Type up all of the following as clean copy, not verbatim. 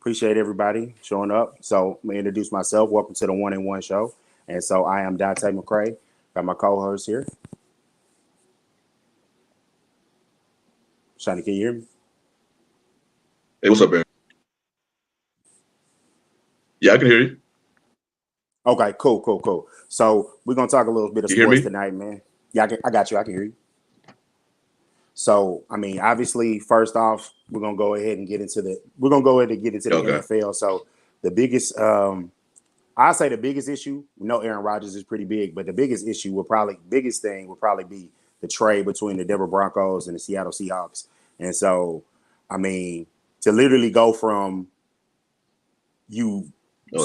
Appreciate everybody showing up. So let me introduce myself. Welcome to the 1-in-1 show. And so I am Dante McCray. Got my co-host here. Shani, can you hear me? Hey, what's up, man? Yeah, I can hear you. Okay, cool. So we're gonna talk a little bit of sports tonight, man. Yeah, I got you. I can hear you. So I mean, obviously, first off, we're gonna go ahead and get into the NFL. So the biggest, I say the biggest issue. We know Aaron Rodgers is pretty big, but the biggest issue would probably be the trade between the Denver Broncos and the Seattle Seahawks. And so, I mean, to literally go from you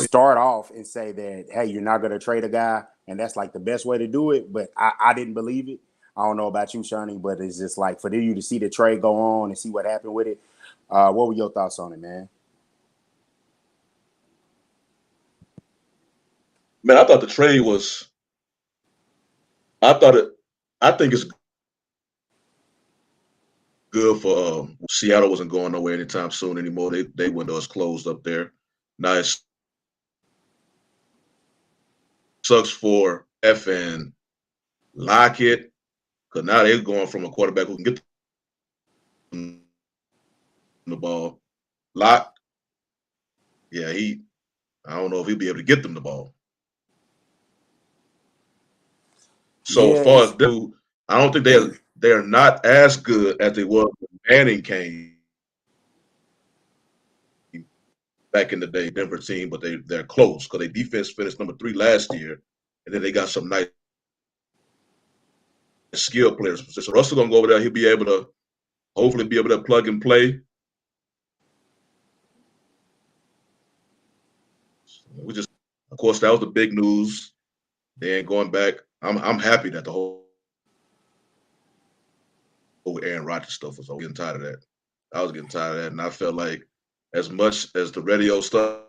start off and say that, hey, you're not going to trade a guy, and that's like the best way to do it. But I didn't believe it. I don't know about you, Shani, but it's just like for you to see the trade go on and see what happened with it. What were your thoughts on it, man? Man, I thought the trade was. I think it's good for Seattle. Wasn't going nowhere anytime soon anymore. They window is closed up there. Now it sucks for effing Lockett, because now they're going from a quarterback who can get the ball. Yeah, I don't know if he'll be able to get them the ball. So as far as I don't think they're not as good as they were when Manning came back in the day, Denver team, but they're close because their defense finished number 3 last year, and then they got some nice skill players. So Russell gonna go over there. He'll be able to hopefully be able to plug and play. Of course, that was the big news. They ain't going back. I'm happy that the whole Aaron Rodgers stuff was over. Getting tired of that. I was getting tired of that, and I felt like as much as the radio stuff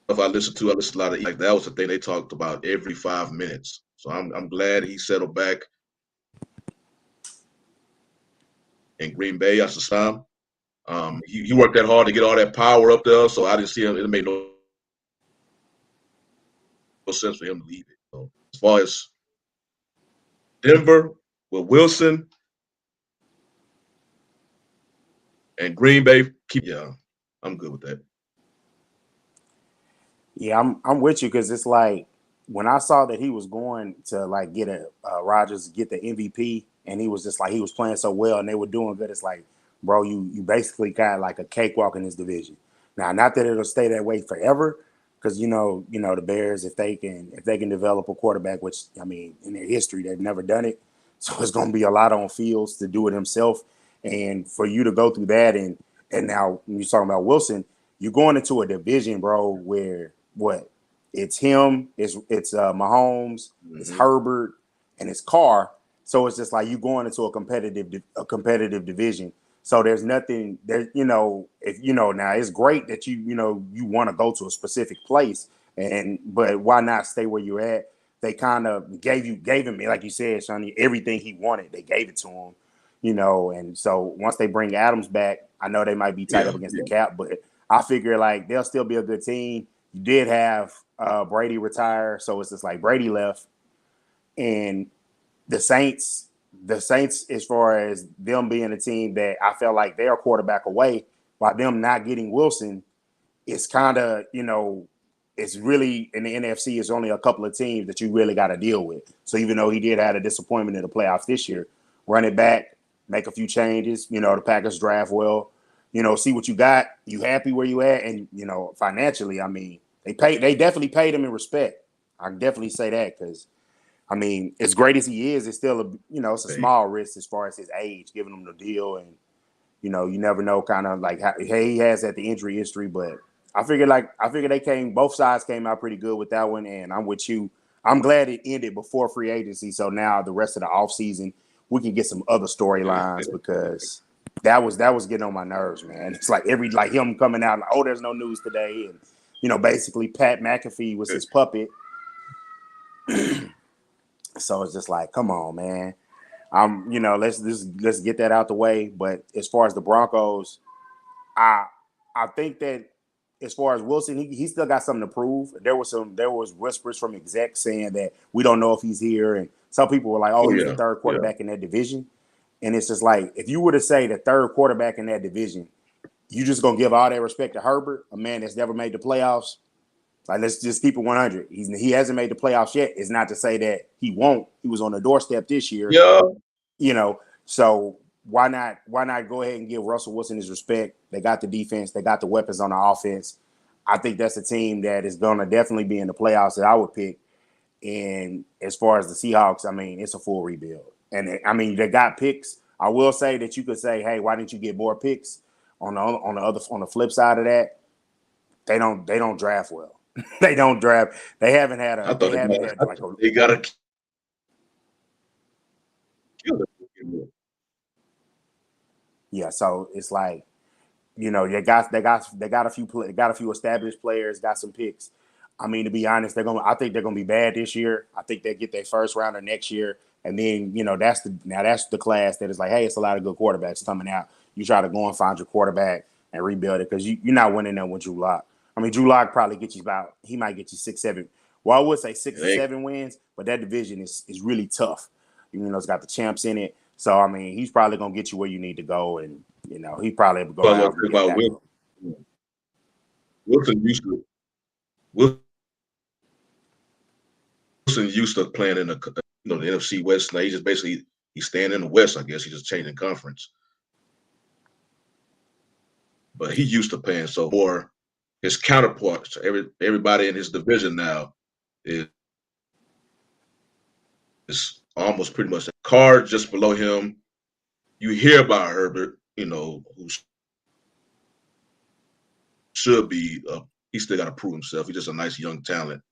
I listened a lot of, like, that was the thing they talked about every 5 minutes. So I'm glad he settled back in Green Bay after some time. He worked that hard to get all that power up there, so I didn't see him. It made no sense for him to leave it. So as far as Denver with Wilson and Green Bay, I'm good with that. Yeah, I'm with you because it's like when I saw that he was going to like get Rodgers get the MVP, and he was just like he was playing so well and they were doing good. It's like, bro, you basically got like a cakewalk in this division. Now, not that it'll stay that way forever, because you know the Bears, if they can develop a quarterback, which I mean in their history they've never done it, so it's going to be a lot on Fields to do it himself, and for you to go through that and now when you're talking about Wilson, you're going into a division, bro, where what? It's him, it's Mahomes, it's Herbert, and it's Carr. So it's just like you going into a competitive division. So there's nothing there, if now it's great that you want to go to a specific place, but why not stay where you're at? They kind of gave him, like you said, Sonny, everything he wanted. They gave it to him, and so once they bring Adams back, I know they might be tight up against the cap, but I figure like they'll still be a good team. You did have Brady retire, so it's just like Brady left, and the Saints, as far as them being a team that I felt like they're a quarterback away, by them not getting Wilson, it's kind of it's really in the NFC. It's only a couple of teams that you really got to deal with. So even though he did have a disappointment in the playoffs this year, run it back, make a few changes. The Packers draft well. See what you got. You happy where you at, and financially, I mean, they definitely paid him in respect. I can definitely say that because, I mean, as great as he is, it's still it's a small risk as far as his age, giving him the deal, and you never know kind of like how he has at the injury history. But I figured both sides came out pretty good with that one, and I'm with you. I'm glad it ended before free agency, so now the rest of the offseason we can get some other storylines because that was getting on my nerves, man. It's like him coming out like, there's no news today, and basically Pat McAfee was his puppet. So it's just like, come on, man. Let's get that out the way. But as far as the Broncos, I think that as far as Wilson, he still got something to prove. There was whispers from execs saying that we don't know if he's here, and some people were like, he's the third quarterback in that division. And it's just like, if you were to say the third quarterback in that division, you just gonna give all that respect to Herbert, a man that's never made the playoffs. Like, let's just keep it 100. He hasn't made the playoffs yet. It's not to say that he won't. He was on the doorstep this year. Yeah. So why not go ahead and give Russell Wilson his respect? They got the defense. They got the weapons on the offense. I think that's a team that is going to definitely be in the playoffs that I would pick. And as far as the Seahawks, I mean, it's a full rebuild. And I mean, they got picks. I will say that you could say, hey, why didn't you get more picks? On the flip side of that, they don't draft well. They don't draft. They haven't had a. They got to kill it. Yeah, so it's like, they got a few established players, got some picks. I mean, to be honest, I think they're gonna be bad this year. I think they get their first rounder next year, and then that's the class that is like, hey, it's a lot of good quarterbacks coming out. You try to go and find your quarterback and rebuild it because you're not winning them with Drew Lock. I mean, Drew Lock probably he might get you 6-7. Well, I would say 6 or 7 wins, but that division is really tough. It's got the champs in it. So I mean, he's probably gonna get you where you need to go, and he probably will go out. Wilson used to playing in the the NFC West. Now he's just basically he's staying in the West. I guess he's just changing conference. But he used to paying so more. His counterparts, everybody in his division now is almost pretty much a card just below him. You hear about Herbert, who should be. He still got to prove himself. He's just a nice young talent.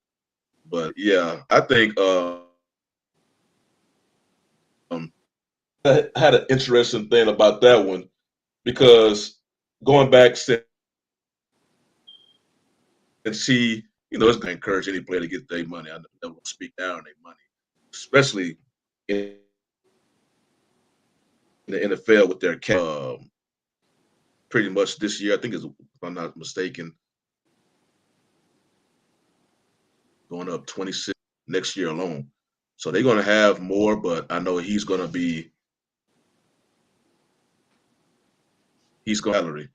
But yeah, I think I had an interesting thing about that one because going back and see, it's going to encourage any player to get their money. I never want to speak down on their money, especially in the NFL with their cap. Pretty much this year, I think, if I'm not mistaken, going up 26 next year alone. So they're going to have more, but I know he's going to salary.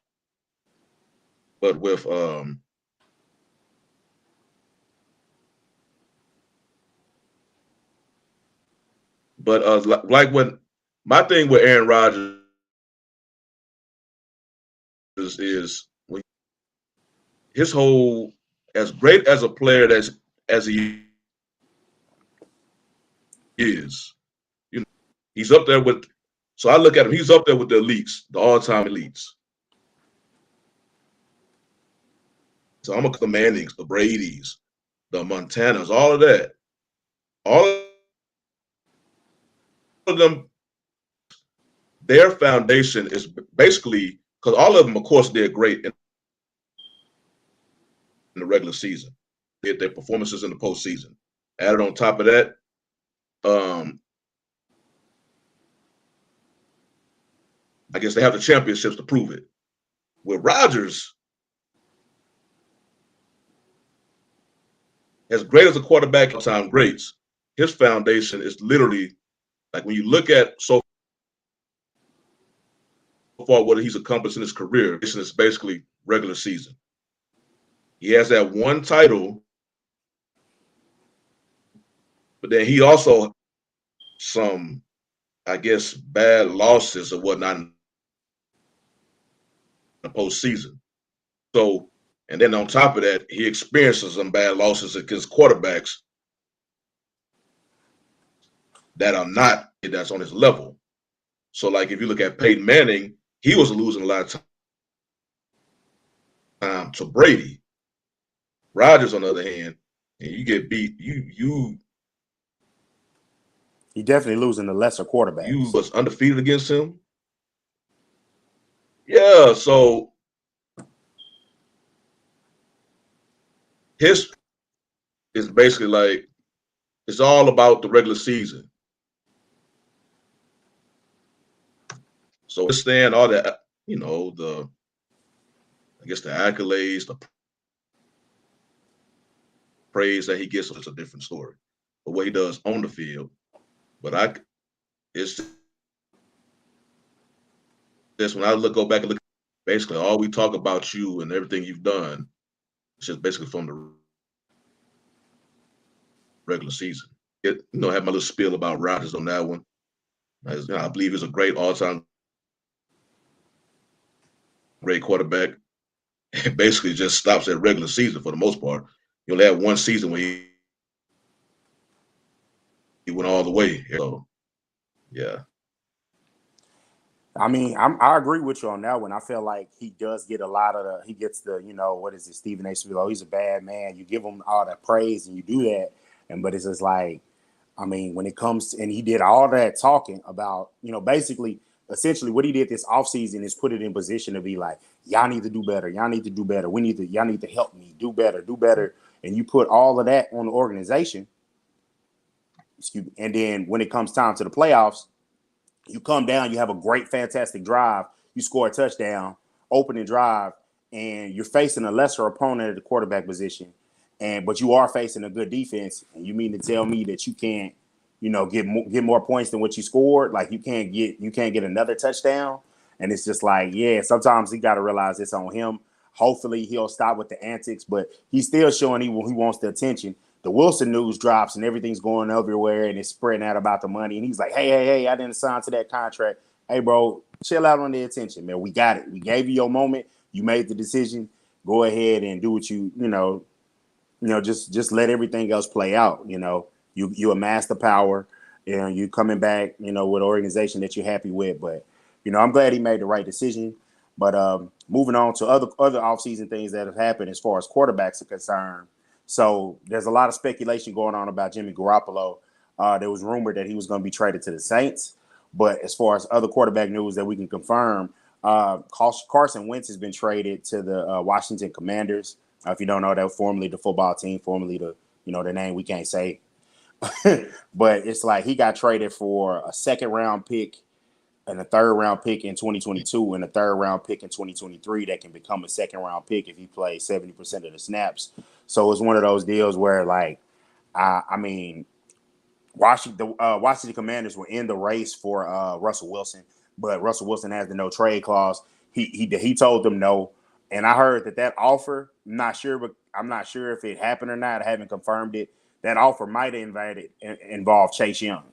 But with like when my thing with Aaron Rodgers is when his whole, as great as a player as he is, he's up there with. So I look at him; he's up there with the elites, the all-time elites. So I'm the Mannings, the Bradys, the Montanas, all of that. All of them, their foundation is basically because all of them, of course, did great in the regular season. They had their performances in the postseason. Added on top of that, I guess they have the championships to prove it. With Rodgers, as great as a quarterback, all-time greats, his foundation is literally like when you look at so far what he's accomplished in his career, it's basically regular season. He has that one title, but then he also some, I guess, bad losses or whatnot in the postseason. So, and then on top of that, he experiences some bad losses against quarterbacks that's on his level. So, like if you look at Peyton Manning, he was losing a lot of time to Brady. Rodgers, on the other hand, and you get beat, you definitely losing the lesser quarterbacks. You was undefeated against him. Yeah, so his is basically like it's all about the regular season. So understand all that, the accolades, the praise that he gets, it's a different story. But what he does on the field, it's just when I go back and look, basically all we talk about you and everything you've done, it's just basically from the regular season. Have my little spiel about Rodgers on that one. I believe he's a great all-time great quarterback. It basically just stops at regular season for the most part. You only had one season where he went all the way. So, yeah. I mean, I agree with you on that one. I feel like he does get a lot of he gets the, what is it, Stephen A. Smith, he's a bad man. You give him all that praise and you do that. But it's just like, I mean, when it comes to, and he did all that talking about, basically, essentially what he did this offseason is put it in position to be like, y'all need to do better. Y'all need to do better. Y'all need to help me do better. And you put all of that on the organization. Excuse me. And then when it comes time to the playoffs, you come down, you have a great, fantastic drive. You score a touchdown, opening drive, and you're facing a lesser opponent at the quarterback position. But you are facing a good defense. And you mean to tell me that you can't, get more points than what you scored? Like you can't get another touchdown? And it's just like, yeah, sometimes he got to realize it's on him. Hopefully he'll stop with the antics, but he's still showing he wants the attention. the Wilson news drops and everything's going everywhere and it's spreading out about the money. And he's like, hey, I didn't sign to that contract. Hey, bro, chill out on the attention, man. We got it. We gave you your moment. You made the decision. Go ahead and do what just let everything else play out. You amass the power. You coming back, with an organization that you're happy with. But, I'm glad he made the right decision. But moving on to other offseason things that have happened as far as quarterbacks are concerned. So there's a lot of speculation going on about Jimmy Garoppolo. There was rumored that he was going to be traded to the Saints. But as far as other quarterback news that we can confirm, Carson Wentz has been traded to the Washington Commanders. If you don't know, that was formerly the football team, formerly the name we can't say. But it's like he got traded for a second-round pick and a third-round pick in 2022 and a third-round pick in 2023 that can become a second-round pick if he plays 70% of the snaps. So it's one of those deals where, Washington Commanders were in the race for Russell Wilson, but Russell Wilson has the no trade clause. He told them no, and I heard that offer. I'm not sure if it happened or not. I haven't confirmed it. That offer might have involved Chase Young,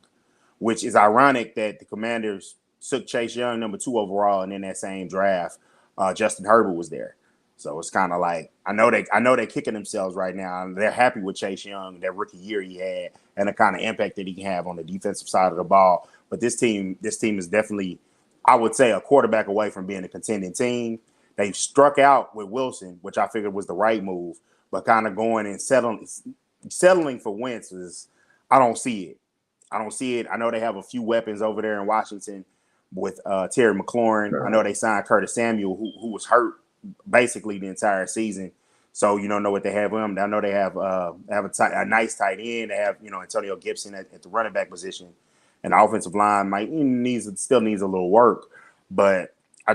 which is ironic that the Commanders took Chase Young number 2 overall, and in that same draft, Justin Herbert was there. So it's kind of like I know they're kicking themselves right now. They're happy with Chase Young, that rookie year he had, and the kind of impact that he can have on the defensive side of the ball. But this team is definitely, I would say, a quarterback away from being a contending team. They struck out with Wilson, which I figured was the right move, but kind of going and settling for Wentz is, I don't see it. I know they have a few weapons over there in Washington with Terry McLaurin. Sure. I know they signed Curtis Samuel, who was hurt basically the entire season. So you don't know what they have him. I know they have a nice tight end. They have Antonio Gibson at the running back position, and the offensive line still needs a little work. But I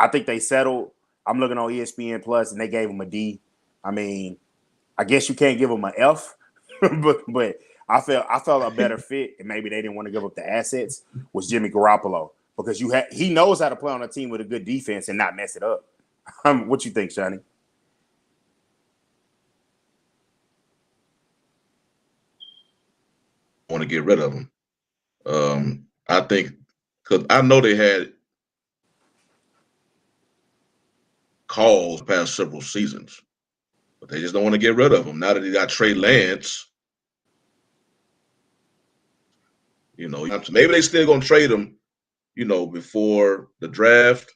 think they settled. I'm looking on ESPN Plus, and they gave him a D. I mean, I guess you can't give him an F, but I felt a better fit, and maybe they didn't want to give up the assets, was Jimmy Garoppolo, because he knows how to play on a team with a good defense and not mess it up. What you think, Shani? Want to get rid of him. I think because I know they had calls past several seasons, but they just don't want to get rid of him. Now that he got Trey Lance, maybe they still gonna trade him, before the draft.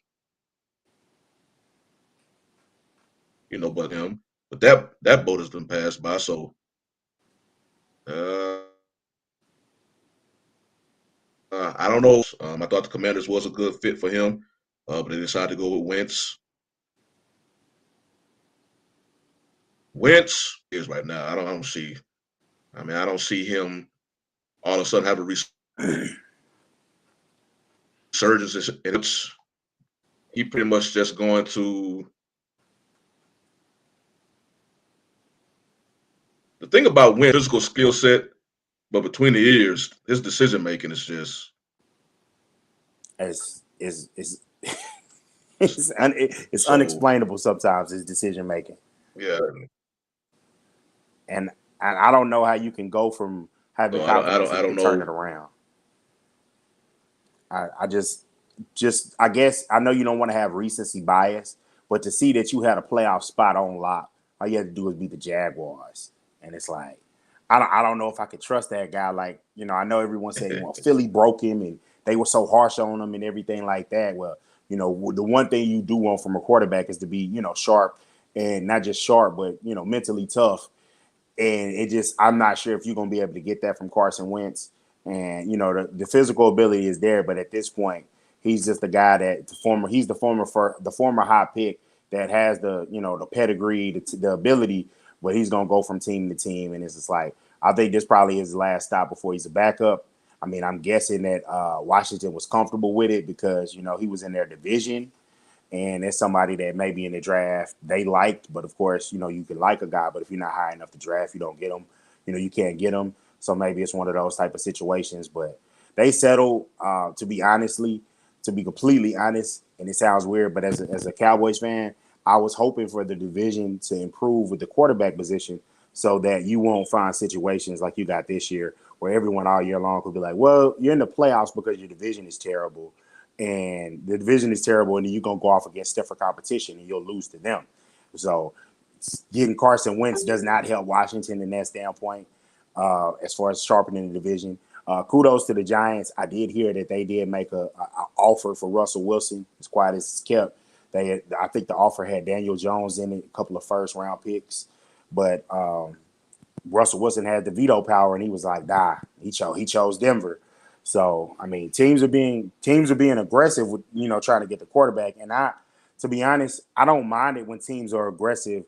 But that boat has been passed by. So I don't know. I thought the Commanders was a good fit for him, but they decided to go with Wentz. Wentz is right now. I don't see. I don't see him all of a sudden have a resurgence. He pretty much just going to. The thing about Wentz, physical skill set, but between the ears, his decision making is just it's unexplainable sometimes, his decision making. Yeah. And I don't know how you can go from having confidence to turn it around. I guess I know you don't want to have recency bias, but to see that you had a playoff spot on lock, all you had to do is beat the Jaguars. And it's like, I don't know if I could trust that guy. Like, I know everyone said, Philly broke him and they were so harsh on him and everything like that. Well, the one thing you do want from a quarterback is to be, sharp, and not just sharp, but, mentally tough. And I'm not sure if you're going to be able to get that from Carson Wentz. And, the physical ability is there, but at this point, he's just the guy he's the former high pick that has the pedigree, the ability, but he's going to go from team to team. And it's just like, I think this probably is his last stop before he's a backup. I mean, I'm guessing that Washington was comfortable with it because, he was in their division. And it's somebody that maybe in the draft they liked. But, of course, you can like a guy, but if you're not high enough to draft, you don't get him. You can't get him. So maybe it's one of those type of situations. But they settled, to be completely honest, and it sounds weird, but as a Cowboys fan, I was hoping for the division to improve with the quarterback position so that you won't find situations like you got this year where everyone all year long could be like, well, you're in the playoffs because your division is terrible. And the division is terrible, and then you're going to go off against stiffer competition and you'll lose to them. So getting Carson Wentz does not help Washington in that standpoint as far as sharpening the division. Kudos to the Giants. I did hear that they did make a offer for Russell Wilson. As quiet as it's kept, I think the offer had Daniel Jones in it, a couple of first round picks, but Russell Wilson had the veto power, and he was like, "Nah." He chose Denver. So I mean, teams are being aggressive with trying to get the quarterback. And to be honest, I don't mind it when teams are aggressive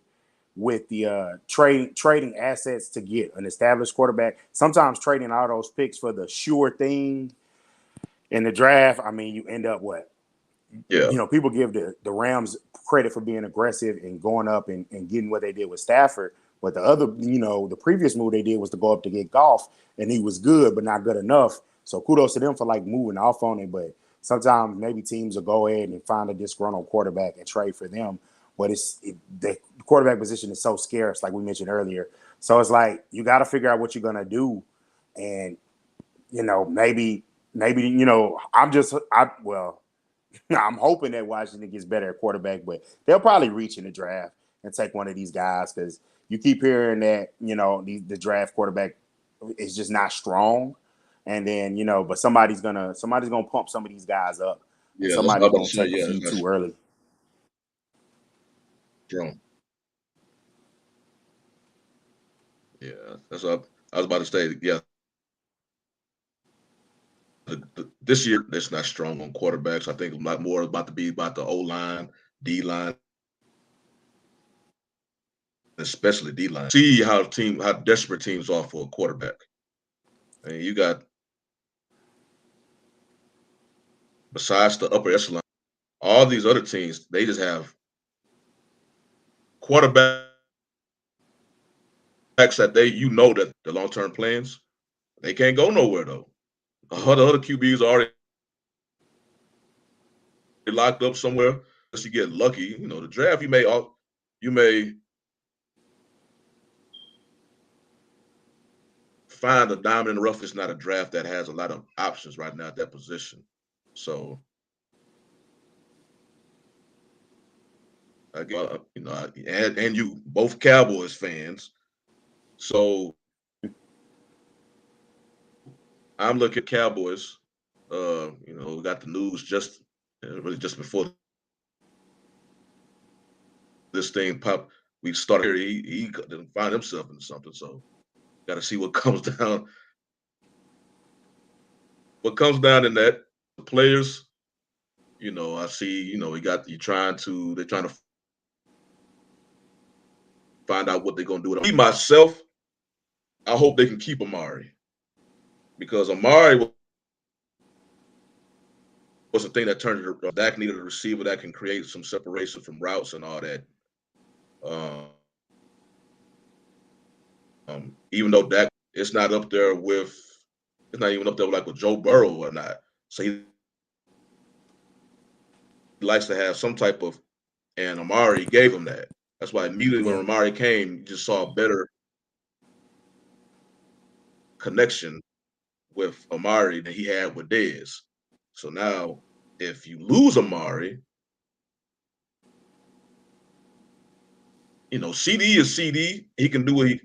with the trading assets to get an established quarterback. Sometimes trading all those picks for the sure thing in the draft. I mean, you end up what? Yeah. People give the Rams credit for being aggressive and going up and getting what they did with Stafford. But the other, the previous move they did was to go up to get Goff, and he was good, but not good enough. So kudos to them for like moving off on it. But sometimes maybe teams will go ahead and find a disgruntled quarterback and trade for them. But the quarterback position is so scarce, like we mentioned earlier. So it's like you got to figure out what you're gonna do, and maybe I'm hoping that Washington gets better at quarterback, but they'll probably reach in the draft and take one of these guys because you keep hearing that the draft quarterback is just not strong, and then but somebody's gonna pump some of these guys up, and Yeah, that's what I somebody's was about gonna to say. take a Yeah, few that's too early. strong. Yeah, that's what I was about to say. Yeah, this year it's not strong on quarterbacks. I think a lot more about to be about the O line, D line, especially D line. See how desperate teams are for a quarterback. I mean, you got besides the upper echelon, all these other teams they just have quarterbacks that that the long term plans they can't go nowhere though. All the other QBs are already locked up somewhere. Unless you get lucky, the draft you may find a diamond in the rough. It's not a draft that has a lot of options right now at that position. So, and you both Cowboys fans. So I'm looking at Cowboys. We got the news really just before this thing popped. We started here. He didn't find himself in something. So got to see what comes down. What comes down in that the players. I see. They're trying to find out what they're gonna do with him. Me myself, I hope they can keep Amari because Amari was the thing that turned it. Dak needed a receiver that can create some separation from routes and all that. Even though Dak, it's not up there with, it's not even up there like with Joe Burrow or not. So he likes to have some type of, and Amari gave him that. That's why immediately when Amari came, you just saw a better connection with Amari than he had with Dez. So now, if you lose Amari, CD is CD. He can do what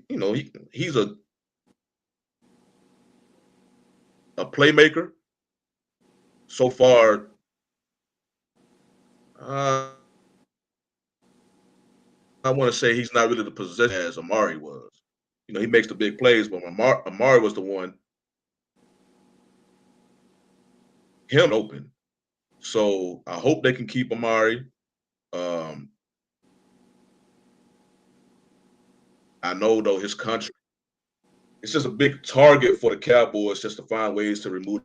he's a playmaker. So far, I want to say he's not really the possession as Amari was. He makes the big plays, but Amari was the one him open. So I hope they can keep Amari. I know though his contract, it's just a big target for the Cowboys just to find ways to remove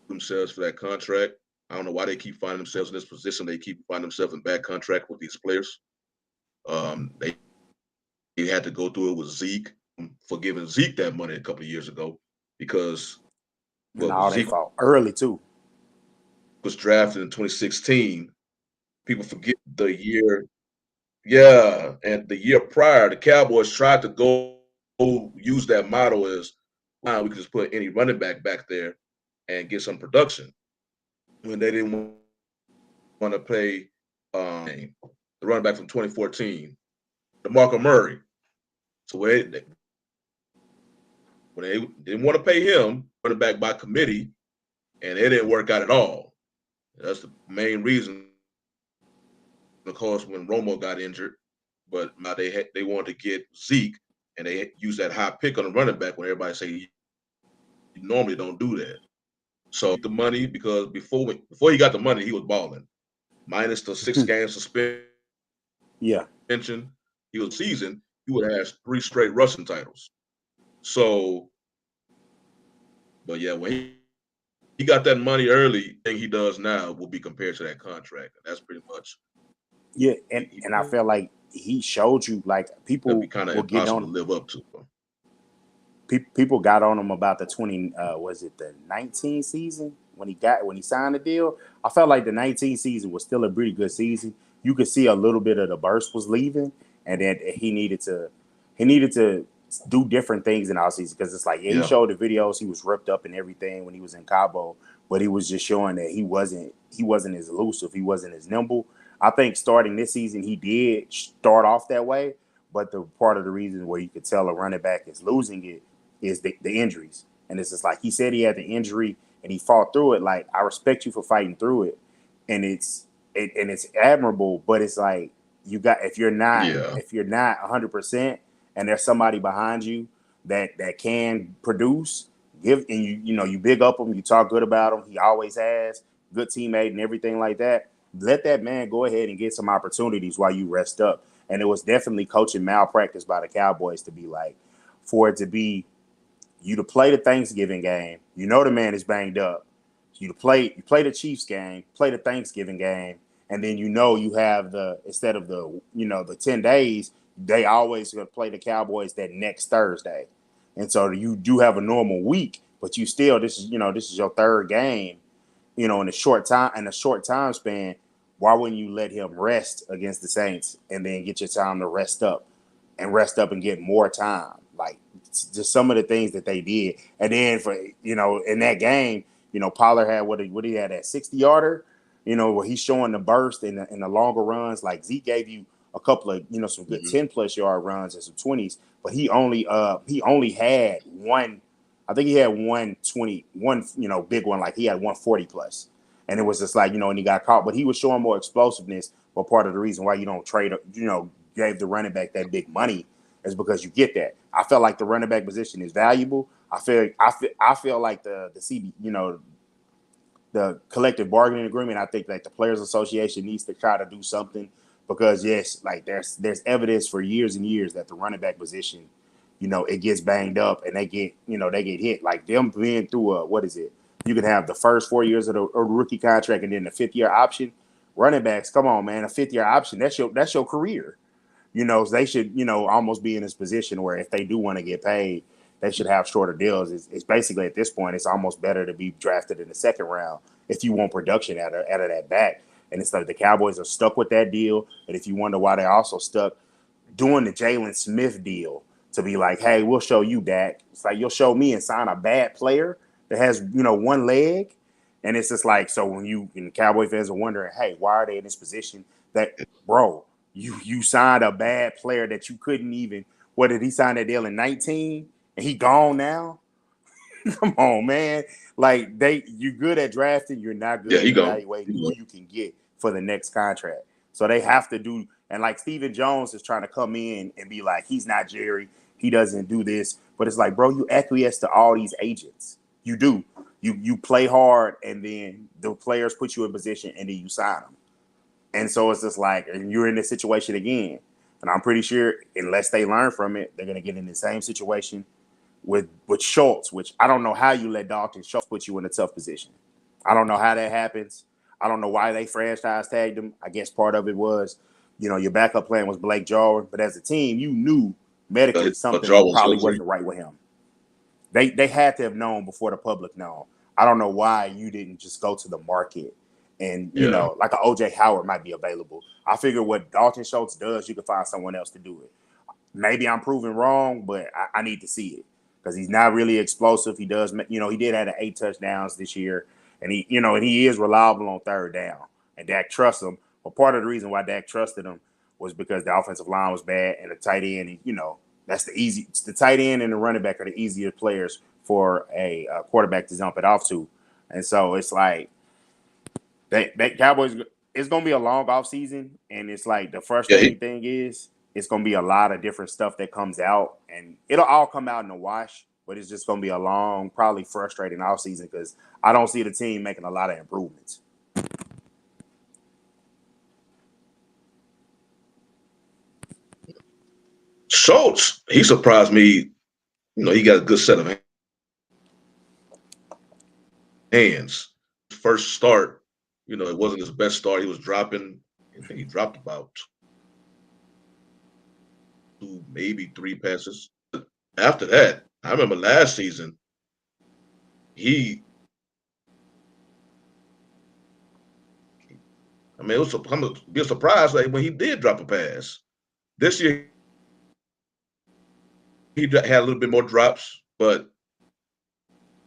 themselves for that contract. I don't know why they keep finding themselves in this position. They keep finding themselves in bad contract with these players. They had to go through it with Zeke for giving Zeke that money a couple of years ago because They fought early too. Was drafted in 2016. People forget the year Yeah, and the year prior, the Cowboys tried to go use that model as, wow, we could just put any running back there and get some production when they didn't want to pay the running back from 2014, DeMarco Murray. So when they didn't want to pay him, running back by committee, and it didn't work out at all. That's the main reason, of course, when Romo got injured. But now they wanted to get Zeke, and they used that high pick on the running back when everybody say you normally don't do that. So the money, because before he got the money, he was balling. Minus the 6-game suspension, Yeah. he was seasoned. He would have had 3 straight rushing titles. So, but yeah, when he got that money early, thing he does now will be compared to that contract. And that's pretty much and I feel like he showed you, like, it'll be people kind of were getting impossible on to live up to. people got on him about the 20 was it the 19 season when he signed the deal. I felt like the 19 season was still a pretty good season. You could see a little bit of the burst was leaving, and then he needed to do different things in our season, because it's like, yeah, he showed the videos, he was ripped up and everything when he was in Cabo, but he was just showing that he wasn't as elusive, he wasn't as nimble. I think starting this season he did start off that way, but the part of the reason where you could tell a running back is losing it is the injuries. And it's just like, he said he had the injury and he fought through it. Like, I respect you for fighting through it. And it's admirable, but it's like, you got, if you're not 100% and there's somebody behind you that can produce, and you big up him, you talk good about him, he always has, good teammate and everything like that, let that man go ahead and get some opportunities while you rest up. And it was definitely coaching malpractice by the Cowboys to be like, for it to be, you to play the Thanksgiving game, the man is banged up. You play the Chiefs game, play the Thanksgiving game, and then you have instead of the 10 days, they always going to play the Cowboys that next Thursday. And so you do have a normal week, but you still, this is your third game, in a short time span. Why wouldn't you let him rest against the Saints and then get your time to rest up and get more time? Like, just some of the things that they did. And then in that game, Pollard had what he had, that 60-yarder, where he's showing the burst in the longer runs. Like, Zeke gave you a couple of, some good 10+ yard runs and some 20s, but he only had one. I think he had 120, big one. Like, he had 140 plus. And it was just like, and he got caught, but he was showing more explosiveness. But part of the reason why you don't trade, gave the running back that big money is because you get that. I felt like the running back position is valuable. I feel like the CB, the collective bargaining agreement. I think that the Players Association needs to try to do something, because yes, like there's evidence for years and years that the running back position, it gets banged up and they get hit. Like, them being through what is it? You can have the first 4 years of the rookie contract and then the 5th-year option. Running backs, come on, man, a 5th-year option, that's your career. They should, almost be in this position where if they do want to get paid, they should have shorter deals. It's basically, at this point, it's almost better to be drafted in the second round if you want production out of that back. And it's like the Cowboys are stuck with that deal. And if you wonder why they also stuck doing the Jalen Smith deal, to be like, hey, we'll show you, Dak. It's like, you'll show me and sign a bad player that has, one leg. And it's just like, so when the Cowboy fans are wondering, hey, why are they in this position? That, bro, you signed a bad player that you couldn't even. What did he sign that deal in 19 and he gone now? Come on, man. Like, you're good at drafting, you're not good at evaluating who you can get for the next contract. So they have to do, and like Stephen Jones is trying to come in and be like, he's not Jerry, he doesn't do this. But it's like, bro, you acquiesce to all these agents. You do. You play hard, and then the players put you in position, and then you sign them. And so it's just like, and you're in this situation again. And I'm pretty sure, unless they learn from it, they're going to get in the same situation with Schultz, which I don't know how you let Dalton Schultz put you in a tough position. I don't know how that happens. I don't know why they franchise tagged him. I guess part of it was, your backup plan was Blake Jarwin, but as a team, you knew medically something probably wasn't right with him. They had to have known before the public known. I don't know why you didn't just go to the market And, you know, like an OJ Howard might be available. I figure what Dalton Schultz does, you can find someone else to do it. Maybe I'm proven wrong, but I need to see it because he's not really explosive. He does, you know, he did have 8 touchdowns this year, and he, you know, and he is reliable on third down. And Dak trusts him. But part of the reason why Dak trusted him was because the offensive line was bad and the tight end, you know, that's the tight end and the running back are the easier players for a quarterback to jump it off to. And so it's like that Cowboys, it's going to be a long off season. And it's like the frustrating thing is it's going to be a lot of different stuff that comes out and it'll all come out in the wash, but it's just going to be a long, probably frustrating off season because I don't see the team making a lot of improvements. Schultz, he surprised me. You know, he got a good set of hands. First start, you know, it wasn't his best start. He was dropping. I think he dropped about 2, maybe 3 passes. After that, I remember last season, it was be a surprise like when he did drop a pass. This year, he had a little bit more drops, but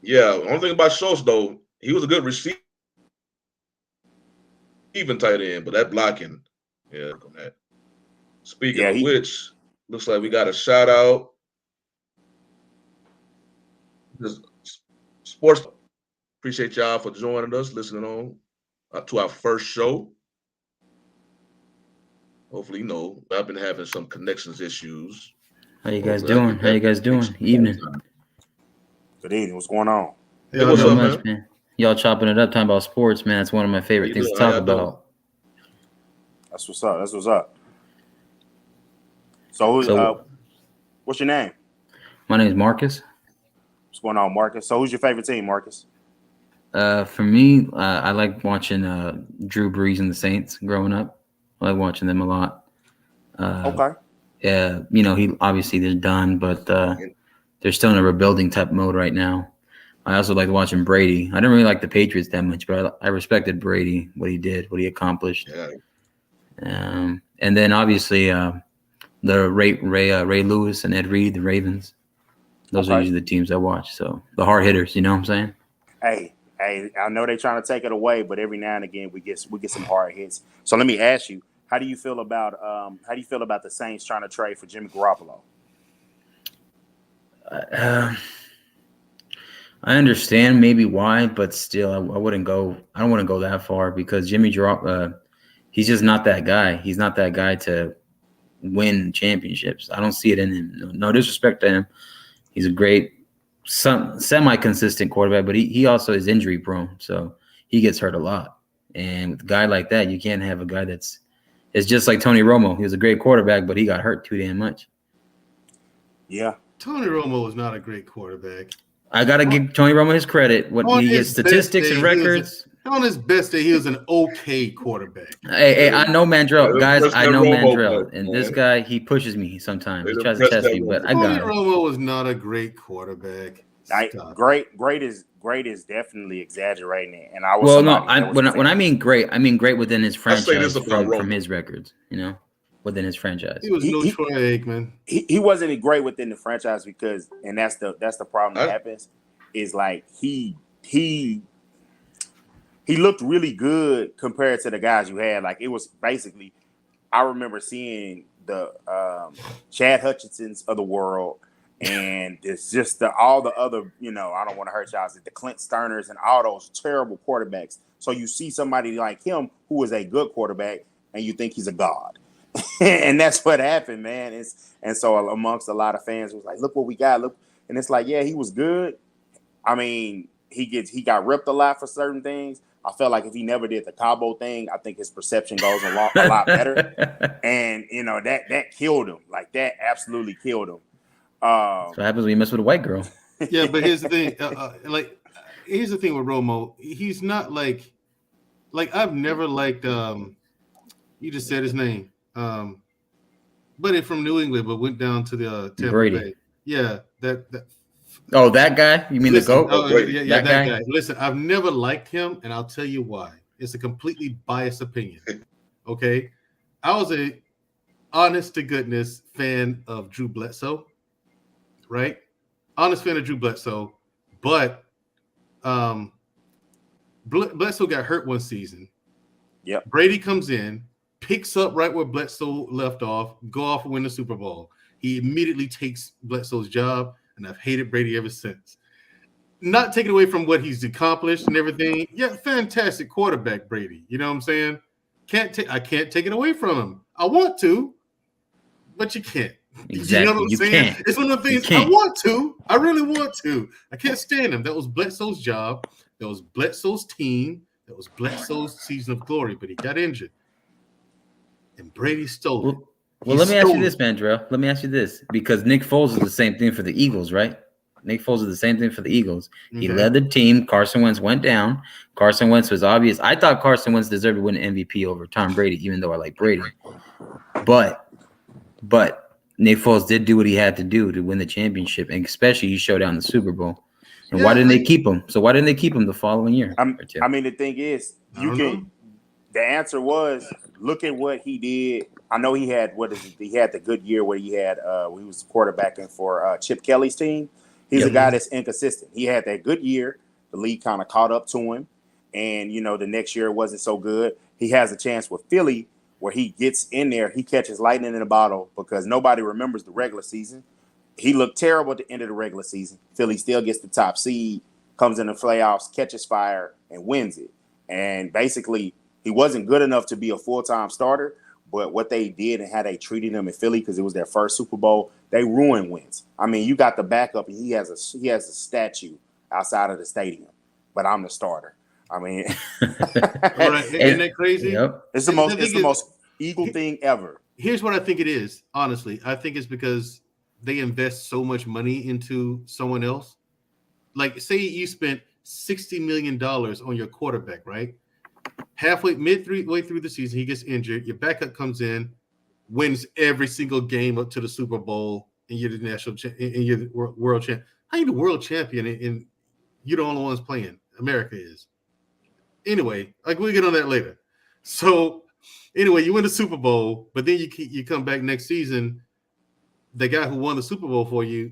yeah, the only thing about Schultz though, he was a good receiver, even tight end, but that blocking, yeah, on that. Speaking of which, looks like we got a shout out. Sports, appreciate y'all for joining us, listening on to our first show. Hopefully, you know, I've been having some connections issues. How you guys doing? How you guys doing? Evening. Good evening. What's going on? Hey, what's up, much, man? Y'all chopping it up, talking about sports, man. It's one of my favorite things to talk about. That's what's up. That's what's up. So what's your name? My name is Marcus. What's going on, Marcus? So who's your favorite team, Marcus? For me, I like watching Drew Brees and the Saints growing up. I like watching them a lot. Okay. Yeah, you know, they're done, but they're still in a rebuilding type mode right now. I also like watching Brady. I didn't really like the Patriots that much, but I respected Brady, what he did, what he accomplished. Yeah. And then obviously the Ray Lewis and Ed Reed, the Ravens. Those are usually the teams I watch. So the hard hitters, you know what I'm saying? Hey, I know they're trying to take it away, but every now and again we get some hard hits. So let me ask you, how do you feel about the Saints trying to trade for Jimmy Garoppolo? I understand maybe why, but still, I wouldn't go. I don't want to go that far because Jimmy Garoppolo, he's just not that guy. He's not that guy to win championships. I don't see it in him. No disrespect to him. He's a great, semi-consistent quarterback, but he also is injury prone, so he gets hurt a lot. And with a guy like that, you can't have a guy it's just like Tony Romo. He was a great quarterback, but he got hurt too damn much. Yeah. Tony Romo was not a great quarterback. I got to give Tony Romo his credit. What he gets statistics and records. On his best day, he was an okay quarterback. Hey, I know Mandrell. Guys, I know Mandrell. And this guy, he pushes me sometimes. He tries to test me, but I got him. Tony Romo was not a great quarterback. Great is definitely exaggerating it. And I was when I mean great, I mean great within his franchise from his records, you know, within his franchise. He was no Troy Aikman. He wasn't great within the franchise because, and that's the problem that happens, is like he looked really good compared to the guys you had. Like it was basically, I remember seeing the Chad Hutchinsons of the world. And it's just all the other, you know, I don't want to hurt y'all, the Clint Sterners and all those terrible quarterbacks. So you see somebody like him who is a good quarterback and you think he's a god. And that's what happened, man. And so amongst a lot of fans, it was like, look what we got. Look. And it's like, yeah, he was good. I mean, he got ripped a lot for certain things. I felt like if he never did the Cabo thing, I think his perception goes a lot better. And, you know, that killed him. Like that absolutely killed him. That's what happens when you mess with a white girl. Yeah, but here's the thing. Here's the thing with Romo. He's not like I've never liked. You just said his name. But from New England, but went down to the Tampa Brady. Bay. Yeah, that. Oh, that guy? You mean the GOAT? Yeah, that guy. Listen, I've never liked him, and I'll tell you why. It's a completely biased opinion. Okay, I was a honest to goodness fan of Drew Bledsoe, right? Honest fan of Drew Bledsoe, but Bledsoe got hurt one season. Yep. Brady comes in, picks up right where Bledsoe left off, go off and win the Super Bowl. He immediately takes Bledsoe's job, and I've hated Brady ever since. Not taking away from what he's accomplished and everything. Yeah, fantastic quarterback, Brady. You know what I'm saying? I can't take it away from him. I want to, but you can't. Exactly. You know what I'm saying? Can't. It's one of the things I want to. I really want to. I can't stand him. That was Bledsoe's job. That was Bledsoe's team. That was Bledsoe's season of glory, but he got injured. And Brady stole it. Well, let me ask you this, Mandrell. Let me ask you this, because Nick Foles is the same thing for the Eagles, right? Nick Foles is the same thing for the Eagles. He led the team. Carson Wentz went down. Carson Wentz was obvious. I thought Carson Wentz deserved to win an MVP over Tom Brady, even though I like Brady. But Nick Foles did do what he had to do to win the championship, and especially he showed out in the Super Bowl. And why didn't they keep him? So why didn't they keep him the following year? I mean, the thing is, the answer was, look at what he did. I know he had the good year where he was quarterbacking for Chip Kelly's team. He's a guy that's inconsistent. He had that good year. The league kind of caught up to him. And, the next year it wasn't so good. He has a chance with Philly where he gets in there. He catches lightning in a bottle because nobody remembers the regular season. He looked terrible at the end of the regular season. Philly still gets the top seed, comes in the playoffs, catches fire, and wins it. And basically, he wasn't good enough to be a full-time starter. But what they did and how they treated him in Philly, because it was their first Super Bowl, they ruined Wentz. I mean, you got the backup, and he has a statue outside of the stadium. But I'm the starter. I mean, isn't that crazy? Yep. It's the most Eagle thing ever. Here's what I think it is. Honestly, I think it's because they invest so much money into someone else. Like, say you spent $60 million on your quarterback, right? Midway through the season, he gets injured. Your backup comes in, wins every single game up to the Super Bowl, and you're the you're the world champ. How you the world champion and you're the only ones playing? America is. Anyway, we'll get on that later. So, anyway, you win the Super Bowl, but then you come back next season. The guy who won the Super Bowl for you,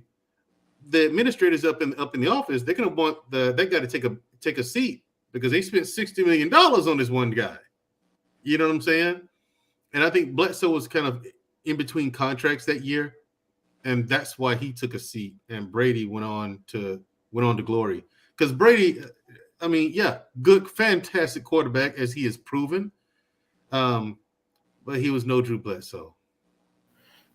the administrators up in the office, they're gonna want that guy to take a seat because they spent $60 million on this one guy. You know what I'm saying? And I think Bledsoe was kind of in between contracts that year, and that's why he took a seat. And Brady went on to glory because Brady. I mean, good, fantastic quarterback as he has proven, but he was no Drew Bledsoe.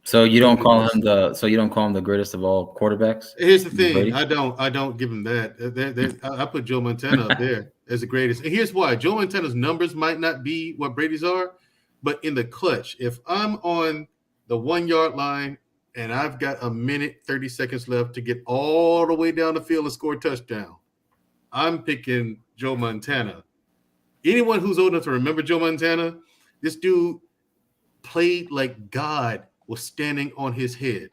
So you don't call him the greatest of all quarterbacks? Here's the thing: Brady? I don't give him that. I put Joe Montana up there as the greatest, and here's why: Joe Montana's numbers might not be what Brady's are, but in the clutch, if I'm on the 1 yard line and I've got a minute 30 seconds left to get all the way down the field and score a touchdown, I'm picking Joe Montana. Anyone who's old enough to remember Joe Montana, this dude played like God was standing on his head.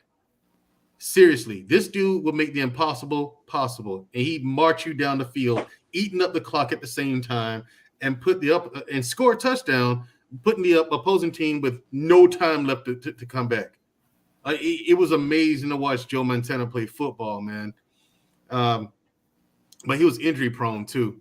Seriously, this dude will make the impossible possible, and he'd march you down the field, eating up the clock at the same time, and score a touchdown, putting the opposing team with no time left to come back. It was amazing to watch Joe Montana play football, man. But he was injury prone too.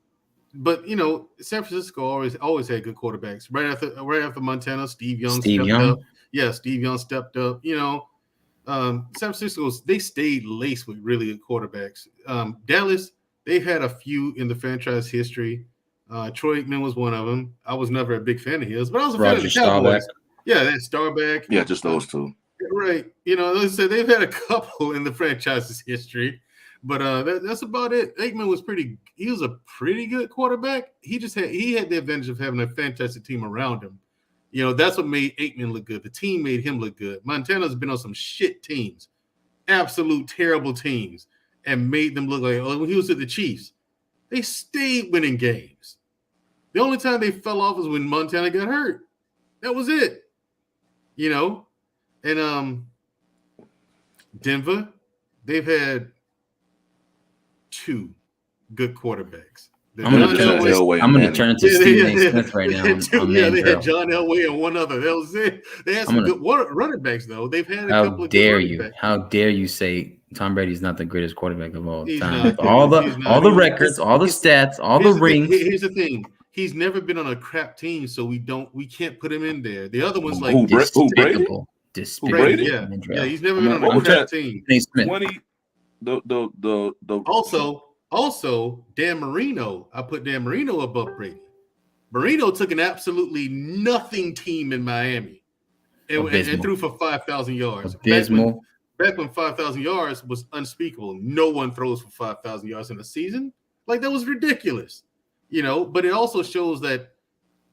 But San Francisco always had good quarterbacks. Right after Montana, Steve Young stepped up. Yeah, Steve Young stepped up. San Francisco, they stayed laced with really good quarterbacks. Dallas, they've had a few in the franchise history. Troy Aikman was one of them. I was never a big fan of his, but I was a fan of the Cowboys. Yeah, that Starback. Yeah, just those two. Right. Like I said, they've had a couple in the franchise's history. But that's about it. Aikman was he was a pretty good quarterback. He had the advantage of having a fantastic team around him. That's what made Aikman look good. The team made him look good. Montana's been on some shit teams, absolute terrible teams, and made them look like, when he was at the Chiefs, they stayed winning games. The only time they fell off was when Montana got hurt. That was it. And Denver, they've had two good quarterbacks. I'm gonna turn into Stephen A. Smith right now. They had John Elway and one other. That was it. They had some good running backs though. They've had a couple of good running backs. How dare you say Tom Brady's not the greatest quarterback of all time? All the records, all the stats, all the rings. Here's the thing. He's never been on a crap team, so we can't put him in there. The other one's like despicable. Brady? Yeah, he's never been on a crap team. Also, Dan Marino. I put Dan Marino above Brady. Marino took an absolutely nothing team in Miami and threw for 5,000 yards. Abysmal. Back when 5,000 yards was unspeakable. No one throws for 5,000 yards in a season. Like, that was ridiculous. But it also shows that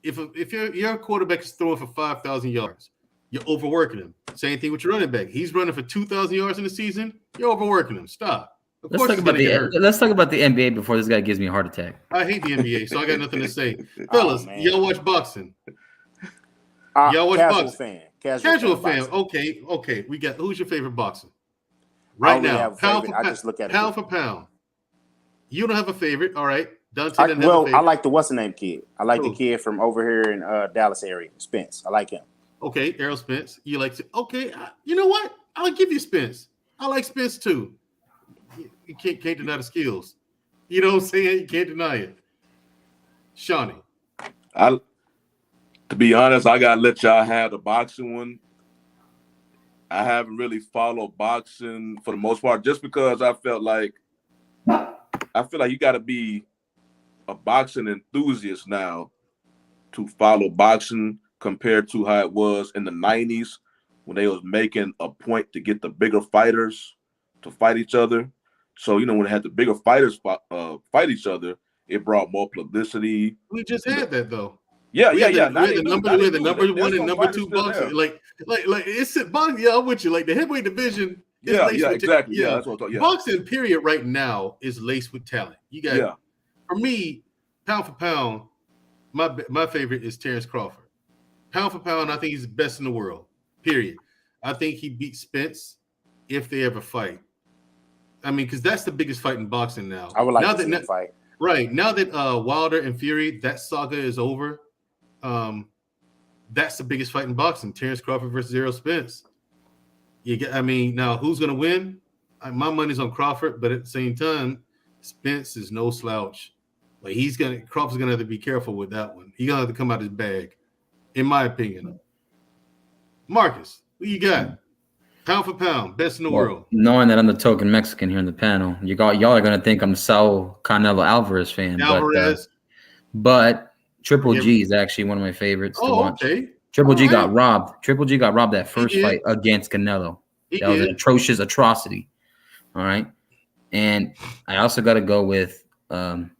if your quarterback is throwing for 5,000 yards, you're overworking him. Same thing with your running back. He's running for 2,000 yards in the season. You're overworking him. Stop. Let's talk about the NBA before this guy gives me a heart attack. I hate the NBA, so I got nothing to say. Fellas, y'all watch boxing? Y'all watch boxing? Casual fan. Okay. We got who's your favorite boxer? Right now, pound for pound. You don't have a favorite, all right? I like the what's the name kid. I like the kid from over here in Dallas area, Spence. I like him. Okay, Errol Spence. You like to? Okay, you know what? I'll give you Spence. I like Spence too. You can't deny the skills. You know what I'm saying? You can't deny it. Shawnee. To be honest, I gotta let y'all have the boxing one. I haven't really followed boxing for the most part, just because I feel like you got to be a boxing enthusiast now to follow boxing compared to how it was in the 90s when they was making a point to get the bigger fighters to fight each other. So, when they had the bigger fighters fight each other, it brought more publicity. We just had that though. Yeah. We're the number one and number two boxing. Like it's boxing. Yeah, I'm with you. Like the heavyweight division. Exactly. Yeah, that's what I'm talking. Yeah. Boxing period right now is laced with talent. You got for me, pound for pound, my favorite is Terence Crawford. Pound for pound, I think he's the best in the world. Period. I think he beats Spence if they ever fight. I mean, because that's the biggest fight in boxing now. I would like to see that fight. Right. Now that Wilder and Fury, that saga is over, that's the biggest fight in boxing. Terence Crawford versus Errol Spence. Now who's going to win? My money's on Crawford, but at the same time, Spence is no slouch. Like Crawford's going to have to be careful with that one. He's going to have to come out his bag, in my opinion. Marcus, what you got? Pound for pound, best in the world. Knowing that I'm the token Mexican here in the panel, y'all are gonna think I'm a Saul Canelo Alvarez fan. But Triple G is actually one of my favorites to watch. Okay. Triple G got robbed. Triple G got robbed that first fight against Canelo. That was an atrocious atrocity. All right. And I also got to go with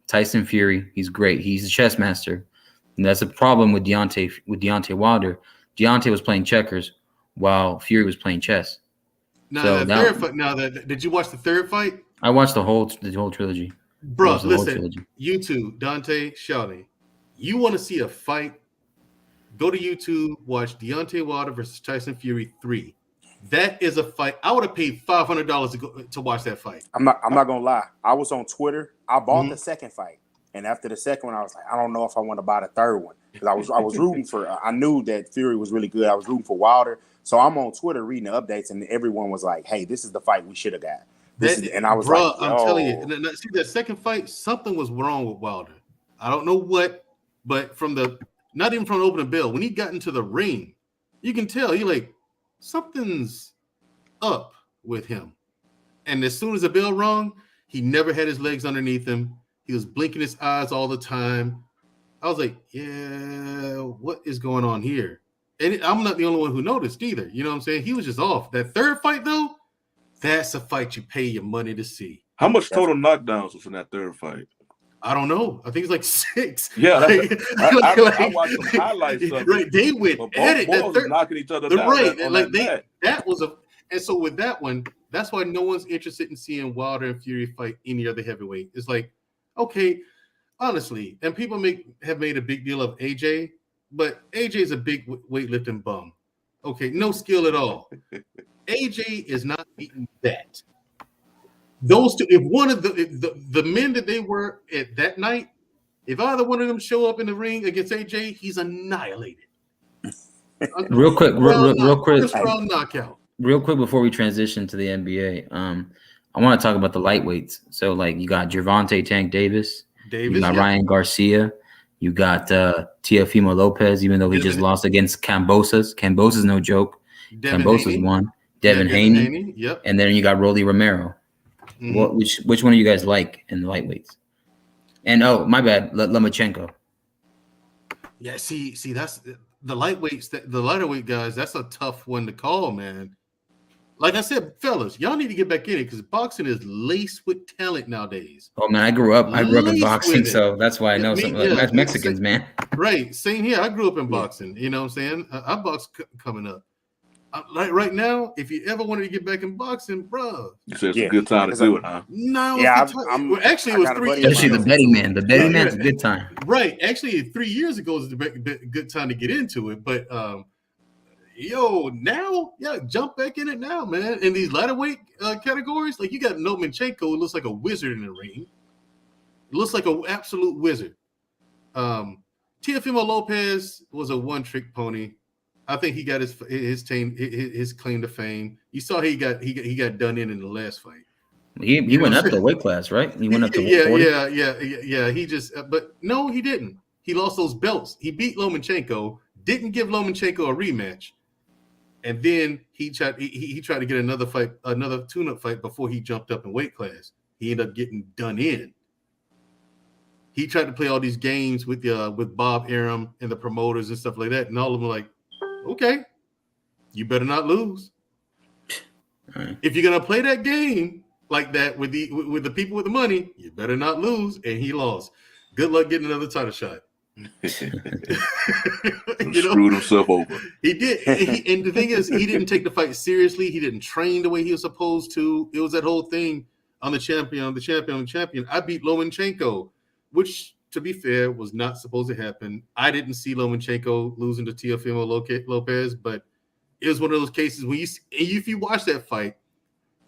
Tyson Fury. He's great. He's a chess master. And that's a problem with Deontay Wilder. Deontay was playing checkers while Fury was playing chess. Did you watch the third fight? I watched the whole trilogy. Bro, listen, you two, Dante, Shawnee, you want to see a fight? Go to YouTube, watch Deontay Wilder versus Tyson Fury 3. That is a fight. I would have paid $500 to watch that fight. I'm not gonna lie. I was on Twitter. I bought the second fight, and after the second one, I was like, I don't know if I want to buy the third one because I was rooting for. I knew that Fury was really good. I was rooting for Wilder, so I'm on Twitter reading the updates, and everyone was like, "Hey, this is the fight we should have got." And I was like, I'm telling you, see that second fight, something was wrong with Wilder. I don't know what, but not even from the opening bell, when he got into the ring, you can tell he like something's up with him. And as soon as the bell rung, he never had his legs underneath him. He was blinking his eyes all the time. I was like, yeah, what is going on here? And I'm not the only one who noticed either. You know what I'm saying? He was just off. That third fight, though, that's a fight you pay your money to see. How much total knockdowns was in that third fight? I don't know. I think it's like 6. Yeah, I watched some highlights of it. Right, they went at it. Both was knocking each other down. Right, that was a. And so with that one, that's why no one's interested in seeing Wilder and Fury fight any other heavyweight. It's like, okay, honestly, and people have made a big deal of AJ, but AJ is a big weightlifting bum. Okay, no skill at all. AJ is not beating that. Those two, if one of the men that they were at that night If either one of them show up in the ring against AJ, he's annihilated. Real quick, First round knockout. Real quick before we transition to the NBA, I want to talk about the lightweights. So, like, you got Gervonta Tank Davis, you got Ryan Garcia, you got Teofimo Lopez, even though he just lost against Kambosos. Kambosos no joke. Kambosos won. Devin Haney. Yep. And then you got Rolly Romero. Mm-hmm. Which one do you guys like in the lightweights? And oh, my bad, Lomachenko. Yeah, see, that's the lightweights. The lighter weight guys. That's a tough one to call, man. Like I said, fellas, y'all need to get back in it because boxing is laced with talent nowadays. Oh man, I grew up in boxing, so that's why I know some like Mexicans, man. Right, same here. I grew up in boxing. You know what I'm saying? I boxed coming up. Like right now, if you ever wanted to get back in boxing, bro, you said it's a good time to do it, huh? No, actually, it was 3 years. Especially the betting man. The betting man's a good time. Right, actually, 3 years ago was a good time to get into it, but now, jump back in it now, man. In these lightweight categories, like you got Lomachenko, who looks like a wizard in the ring. It looks like an absolute wizard. Teofimo Lopez was a one-trick pony. I think he got his claim to fame. You saw he got done in the last fight. He went up the weight class, right? He went up to 40. Yeah. He just, but no, he didn't. He lost those belts. He beat Lomachenko. Didn't give Lomachenko a rematch. And then he tried to get another fight, another tune-up fight before he jumped up in weight class. He ended up getting done in. He tried to play all these games with Bob Arum and the promoters and stuff like that, and all of them were like, okay, you better not lose. Right. If you're gonna play that game like that with the people with the money, you better not lose. And he lost. Good luck getting another title shot. Screwed himself over. He did, and the thing is, he didn't take the fight seriously. He didn't train the way he was supposed to. It was that whole thing on the champion. I beat Lomachenko, which, to be fair, was not supposed to happen. I didn't see Lomachenko losing to Teofimo Lopez, but it was one of those cases where if you watch that fight,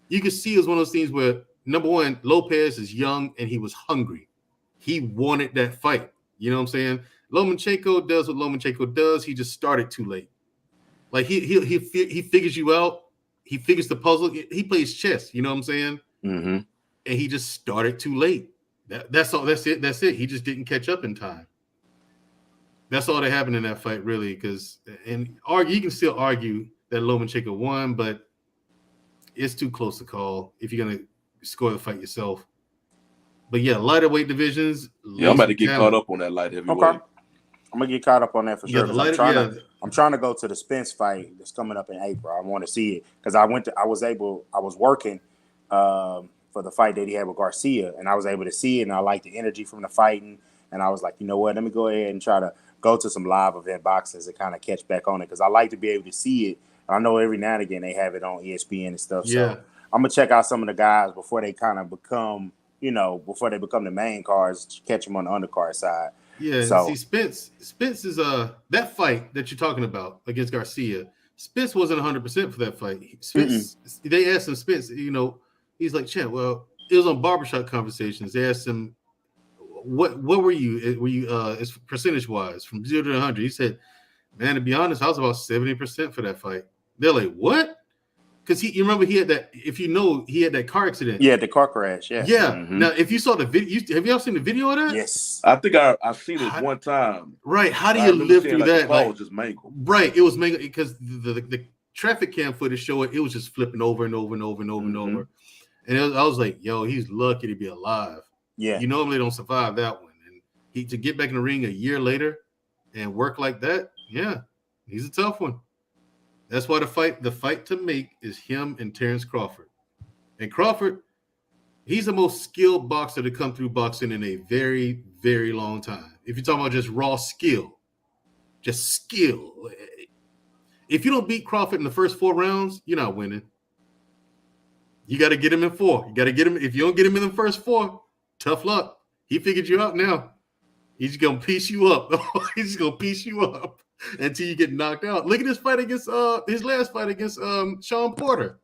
you can see it was one of those things where, number one, Lopez is young and he was hungry. He wanted that fight. You know what I'm saying? Lomachenko does what Lomachenko does. He just started too late. Like he figures you out. He figures the puzzle. He plays chess. You know what I'm saying? Mm-hmm. And he just started too late. That's all. That's it. He just didn't catch up in time. That's all that happened in that fight, really. You can still argue that Lomachenko won, but it's too close to call if you're gonna score the fight yourself. But yeah, lighter weight divisions. Yeah, I'm about to get caught up on that light heavyweight. Okay. I'm gonna get caught up on that for sure. Yeah, I'm trying to go to the Spence fight that's coming up in April. I want to see it because I was working for the fight that he had with Garcia, and I was able to see it, and I liked the energy from the fighting, and I was like, you know what, let me go ahead and try to go to some live event boxings and kind of catch back on it because I like to be able to see it. And I know every now and again they have it on ESPN and stuff. Yeah. So I'm gonna check out some of the guys before they kind of become, before they become the main cards, catch them on the undercard side. Yeah, so, see, Spence is that fight that you're talking about against Garcia. Spence wasn't 100% for that fight. Spence, they asked him, Spence, he's like, Champ, well, it was on Barbershop Conversations. They asked him, what were you? Were you percentage wise from 0 to 100? He said, man, to be honest, I was about 70% for that fight. They're like, what? Because you remember he had that. If he had that car accident. Yeah, the car crash. Yeah. Yeah. Mm-hmm. Now, if you saw the video, have you all seen the video of that? Yes. I think I've seen it one time. Right. How do you live through that? The was just mangled. Right. It was mangled because the traffic cam footage showed it was just flipping over and over and over and over and over. And I was like, yo, he's lucky to be alive. Yeah. You normally don't survive that one. And to get back in the ring a year later and work like that, yeah, he's a tough one. That's why the fight to make is him and Terence Crawford. And Crawford, he's the most skilled boxer to come through boxing in a very, very long time. If you're talking about just raw skill, just skill. If you don't beat Crawford in the first 4 rounds, you're not winning. You got to get him in 4. You got to get him. If you don't get him in the first 4, tough luck. He figured you out now. He's going to piece you up. He's just going to piece you up until you get knocked out. Look at his fight against his last fight against Sean Porter.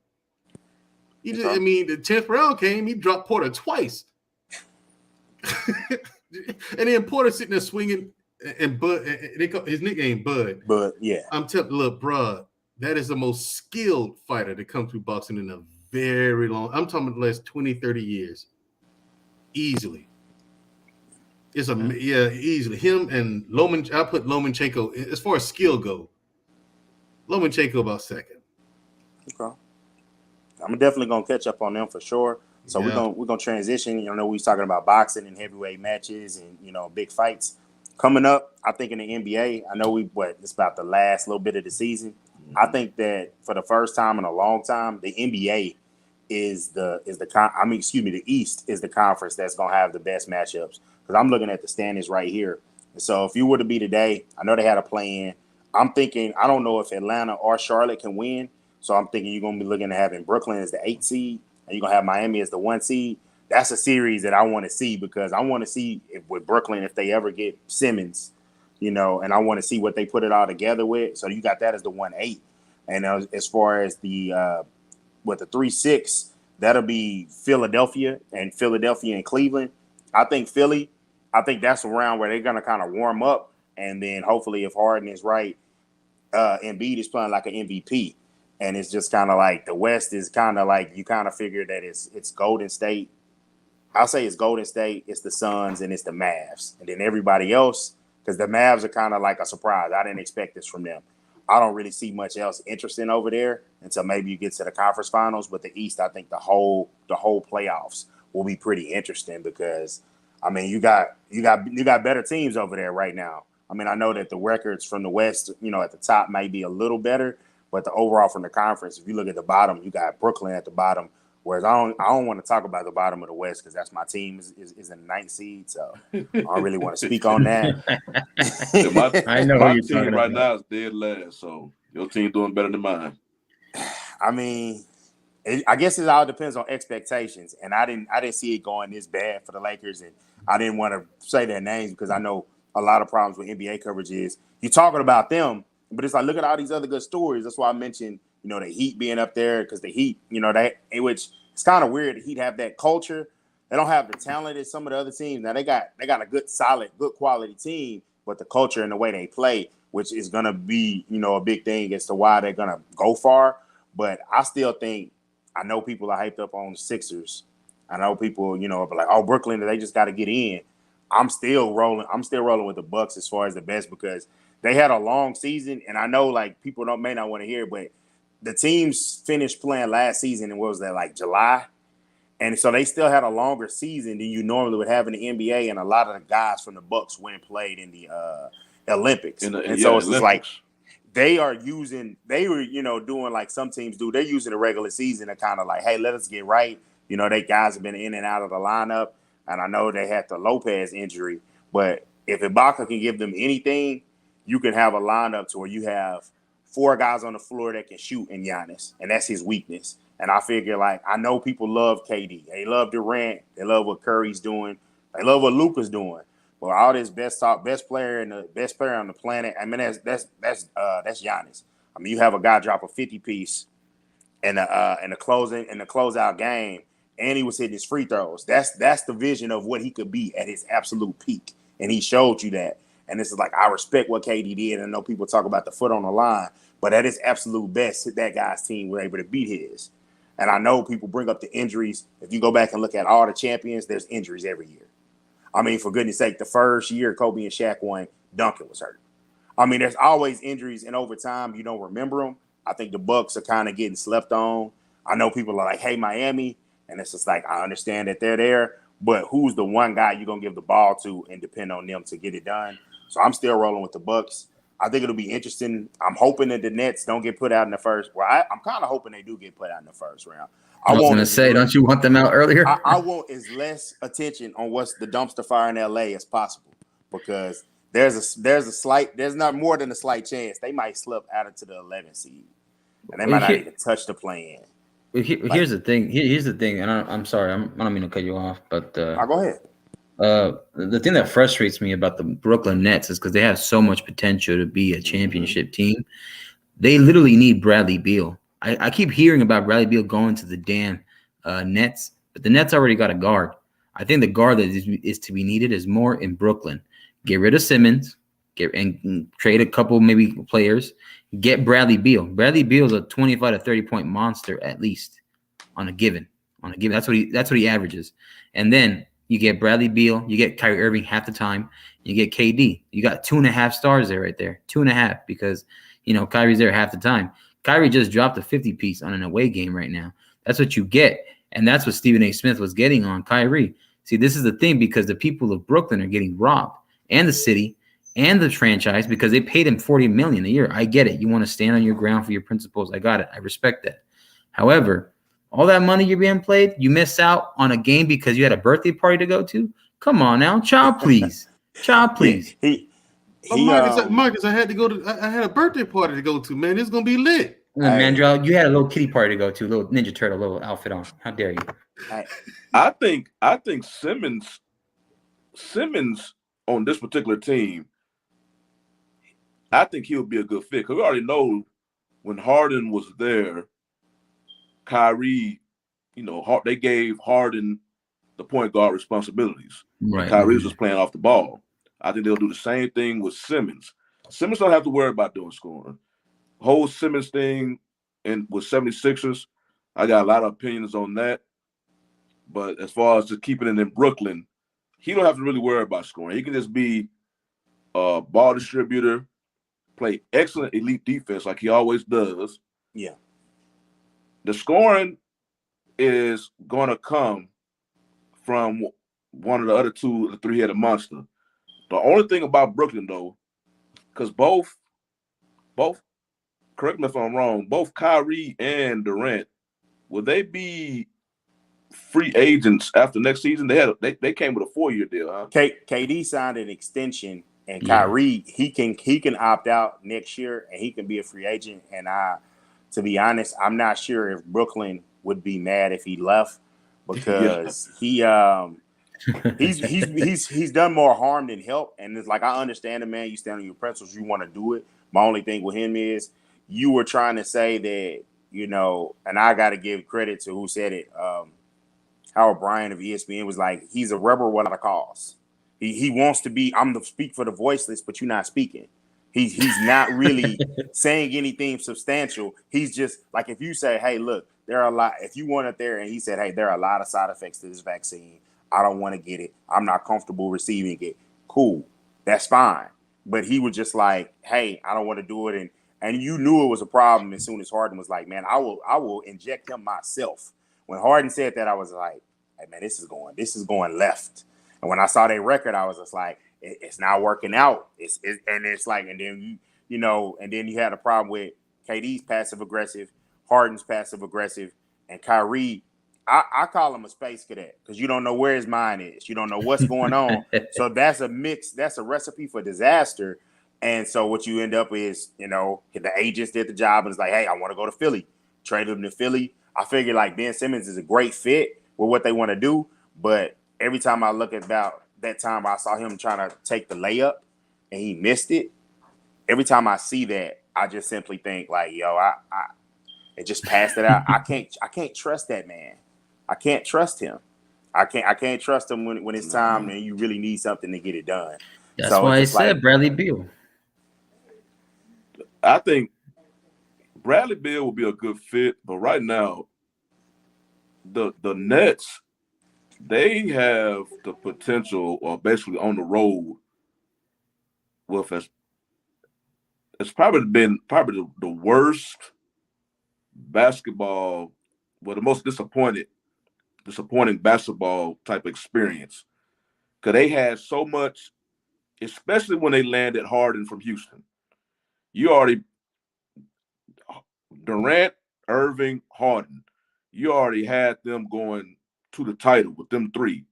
The 10th round came, he dropped Porter twice. And then Porter sitting there swinging, and Bud, his nickname Bud. But yeah, I'm telling you, look, bro, that is the most skilled fighter to come through boxing in a very long. I'm talking about the last 20, 30 years, easily. It's easily him and Lomachenko. I put Lomachenko as far as skill go. Lomachenko about second. okay. I'm definitely gonna catch up on them for sure. So we're gonna transition. You know, we was talking about boxing and heavyweight matches and big fights coming up. I think in the NBA, I know it's about the last little bit of the season. Mm-hmm. I think that for the first time in a long time, the NBA the East is the conference that's gonna have the best matchups. Because I'm looking at the standings right here. So if you were to be today, I know they had a play-in. I'm thinking, I don't know if Atlanta or Charlotte can win. So I'm thinking you're going to be looking at having Brooklyn as the 8 seed, and you're going to have Miami as the 1 seed. That's a series that I want to see because I want to see with Brooklyn if they ever get Simmons, and I want to see what they put it all together with. So you got that as the 1-8. And as far as the 3-6, that'll be Philadelphia and Cleveland. I think that's a round where they're going to kind of warm up. And then hopefully if Harden is right, Embiid is playing like an MVP. And it's just kind of like the West is kind of like you kind of figure that it's Golden State. I'll say it's Golden State, it's the Suns, and it's the Mavs. And then everybody else, because the Mavs are kind of like a surprise. I didn't expect this from them. I don't really see much else interesting over there until maybe you get to the conference finals. But the East, I think the whole playoffs will be pretty interesting because I mean you got better teams over there right now. I mean, I know that the records from the West, at the top may be a little better, but the overall from the conference, if you look at the bottom, you got Brooklyn at the bottom. Whereas I don't want to talk about the bottom of the West because that's my team is in the 9th seed, so I don't really want to speak on that. I know my team right now is dead last, so your team doing better than mine. I mean, I guess it all depends on expectations, and I didn't see it going this bad for the Lakers, and I didn't want to say their names because I know a lot of problems with NBA coverage is you're talking about them, but it's like look at all these other good stories. That's why I mentioned the Heat being up there because the Heat, which it's kind of weird. The Heat have that culture. They don't have the talent as some of the other teams. Now they got a good, solid, good quality team, but the culture and the way they play, which is gonna be a big thing as to why they're gonna go far. But I still think I know people are hyped up on the Sixers. I know people are like, oh, Brooklyn, they just got to get in. I'm still rolling with the Bucks as far as the best because they had a long season, and I know like people may not want to hear it, but the teams finished playing last season in what was that like July, and so they still had a longer season than you normally would have in the NBA, and a lot of the guys from the Bucks went and played in the Olympics, so it's just like they were doing like some teams do. They're using the regular season to kind of like, hey, let us get right. They guys have been in and out of the lineup. And I know they had the Lopez injury, but if Ibaka can give them anything, you can have a lineup to where you have 4 guys on the floor that can shoot in Giannis, and that's his weakness. And I figure, like, I know people love KD. They love Durant. They love what Curry's doing. They love what Luka's doing. But all this best player and the best player on the planet, I mean, that's Giannis. I mean, you have a guy drop a 50-piece in the closeout game, and he was hitting his free throws. That's the vision of what he could be at his absolute peak, and he showed you that. And this is like, I respect what KD did. I know people talk about the foot on the line, but at his absolute best, that guy's team were able to beat his. And I know people bring up the injuries. If you go back and look at all the champions, there's injuries every year. I mean, for goodness sake, the first year Kobe and Shaq won, Duncan was hurt. I mean, there's always injuries, and over time, you don't remember them. I think the Bucks are kind of getting slept on. I know people are like, hey, Miami. And it's just like, I understand that they're there, but who's the one guy you're going to give the ball to and depend on them to get it done? So I'm still rolling with the Bucks. I think it'll be interesting. I'm hoping that the Nets don't get put out in the first. Well, I'm kind of hoping they do get put out in the first round. I was going to say, don't you want them out earlier? I want as less attention on what's the dumpster fire in LA as possible because there's not more than a slight chance they might slip out into the 11th seed and they might not even touch the play-in. Here's the thing. Here's the thing, and I'm sorry. I don't mean to cut you off, but I'll go ahead. The thing that frustrates me about the Brooklyn Nets is because they have so much potential to be a championship team. They literally need Bradley Beal. I keep hearing about Bradley Beal going to the damn Nets, but the Nets already got a guard. I think the guard that is to be needed is more in Brooklyn. Get rid of Simmons, and trade a couple maybe players. Get Bradley Beal. Bradley Beal is a 25 to 30 point monster at least on a given. That's what he averages. And then you get Bradley Beal, you get Kyrie Irving half the time, you get KD. You got 2.5 stars there right there. 2.5 because Kyrie's there half the time. Kyrie just dropped a 50 piece on an away game right now. That's what you get. And that's what Stephen A. Smith was getting on Kyrie. See, this is the thing because the people of Brooklyn are getting robbed, and the city and the franchise, because they paid him $40 million a year. I get it. You want to stand on your ground for your principles. I got it. I respect that. However, all that money you're being played, you miss out on a game because you had a birthday party to go to. Come on now, child, please. Child, please. Marcus, I had a birthday party to go to, man. It's gonna be lit. Mandrell, you had a little kitty party to go to, a little Ninja Turtle, little outfit on. How dare you? I think Simmons on this particular team, I think he'll be a good fit. Because we already know when Harden was there, Kyrie, they gave Harden the point guard responsibilities. Right. Kyrie was playing off the ball. I think they'll do the same thing with Simmons. Simmons don't have to worry about doing scoring. Whole Simmons thing with 76ers, I got a lot of opinions on that. But as far as just keeping it in Brooklyn, he don't have to really worry about scoring. He can just be a ball distributor, play excellent elite defense like he always does. Yeah. The scoring is going to come from one of the other two, the three-headed monster. The only thing about Brooklyn, though, because both, correct me if I'm wrong, both Kyrie and Durant, will they be free agents after next season? They came with a 4-year deal, huh? KD signed an extension, and Kyrie he can opt out next year, and he can be a free agent. And to be honest, I'm not sure if Brooklyn would be mad if he left because he's done more harm than help. And it's like, I understand it, man. You stand on your principles, you want to do it. My only thing with him is you were trying to say that, and I got to give credit to who said it. Howard Bryan of ESPN was like, he's a rebel without a cause. He wants to be, I'm the speak for the voiceless, but you're not speaking. He's not really saying anything substantial. He's just like, if you say, hey, look, there are a lot, if you went up there and he said, hey, there are a lot of side effects to this vaccine. I don't want to get it. I'm not comfortable receiving it. Cool. That's fine. But he was just like, hey, I don't want to do it. And you knew it was a problem as soon as Harden was like, man, I will inject him myself. When Harden said that, I was like, hey, man, this is going left. And when I saw their record, I was just like, it's not working out. And then you had a problem with KD's passive aggressive, Harden's passive aggressive, and Kyrie. I call him a space cadet because you don't know where his mind is. You don't know what's going on. So that's a mix. That's a recipe for disaster. And so what you end up is, the agents did the job and it's like, hey, I want to go to Philly. Traded him to Philly. I figure like Ben Simmons is a great fit with what they want to do. But every time I look at about that time I saw him trying to take the layup and he missed it. Every time I see that, I just simply think like, it just passed it out. I can't trust that man. I can't trust him. I can't trust him when it's time and you really need something to get it done. That's why I said Bradley Beal. I think Bradley Beal will be a good fit, but right now, the Nets, they have the potential, or basically on the road, with it's probably been the worst basketball, the most disappointing basketball type experience. Because they had so much, especially when they landed Harden from Houston. Durant, Irving, Harden, you already had them going to the title with them three.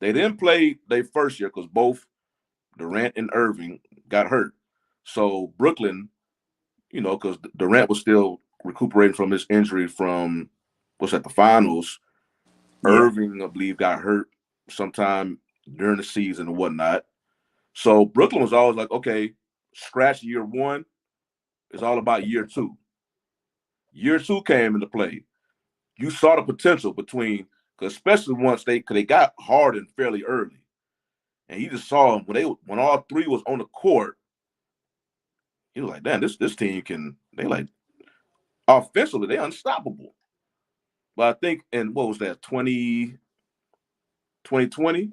They didn't play their first year because both Durant and Irving got hurt. So Brooklyn, because Durant was still recuperating from his injury from the finals. Yeah. Irving, I believe, got hurt sometime during the season and whatnot. So Brooklyn was always like, okay, scratch year one. It's all about year two. Year two came into play. You saw the potential because especially once they got Harden fairly early, and he just saw him when all three was on the court. He was like, "Damn, this team can." They like offensively, they're unstoppable. But I think, and what was that 2020?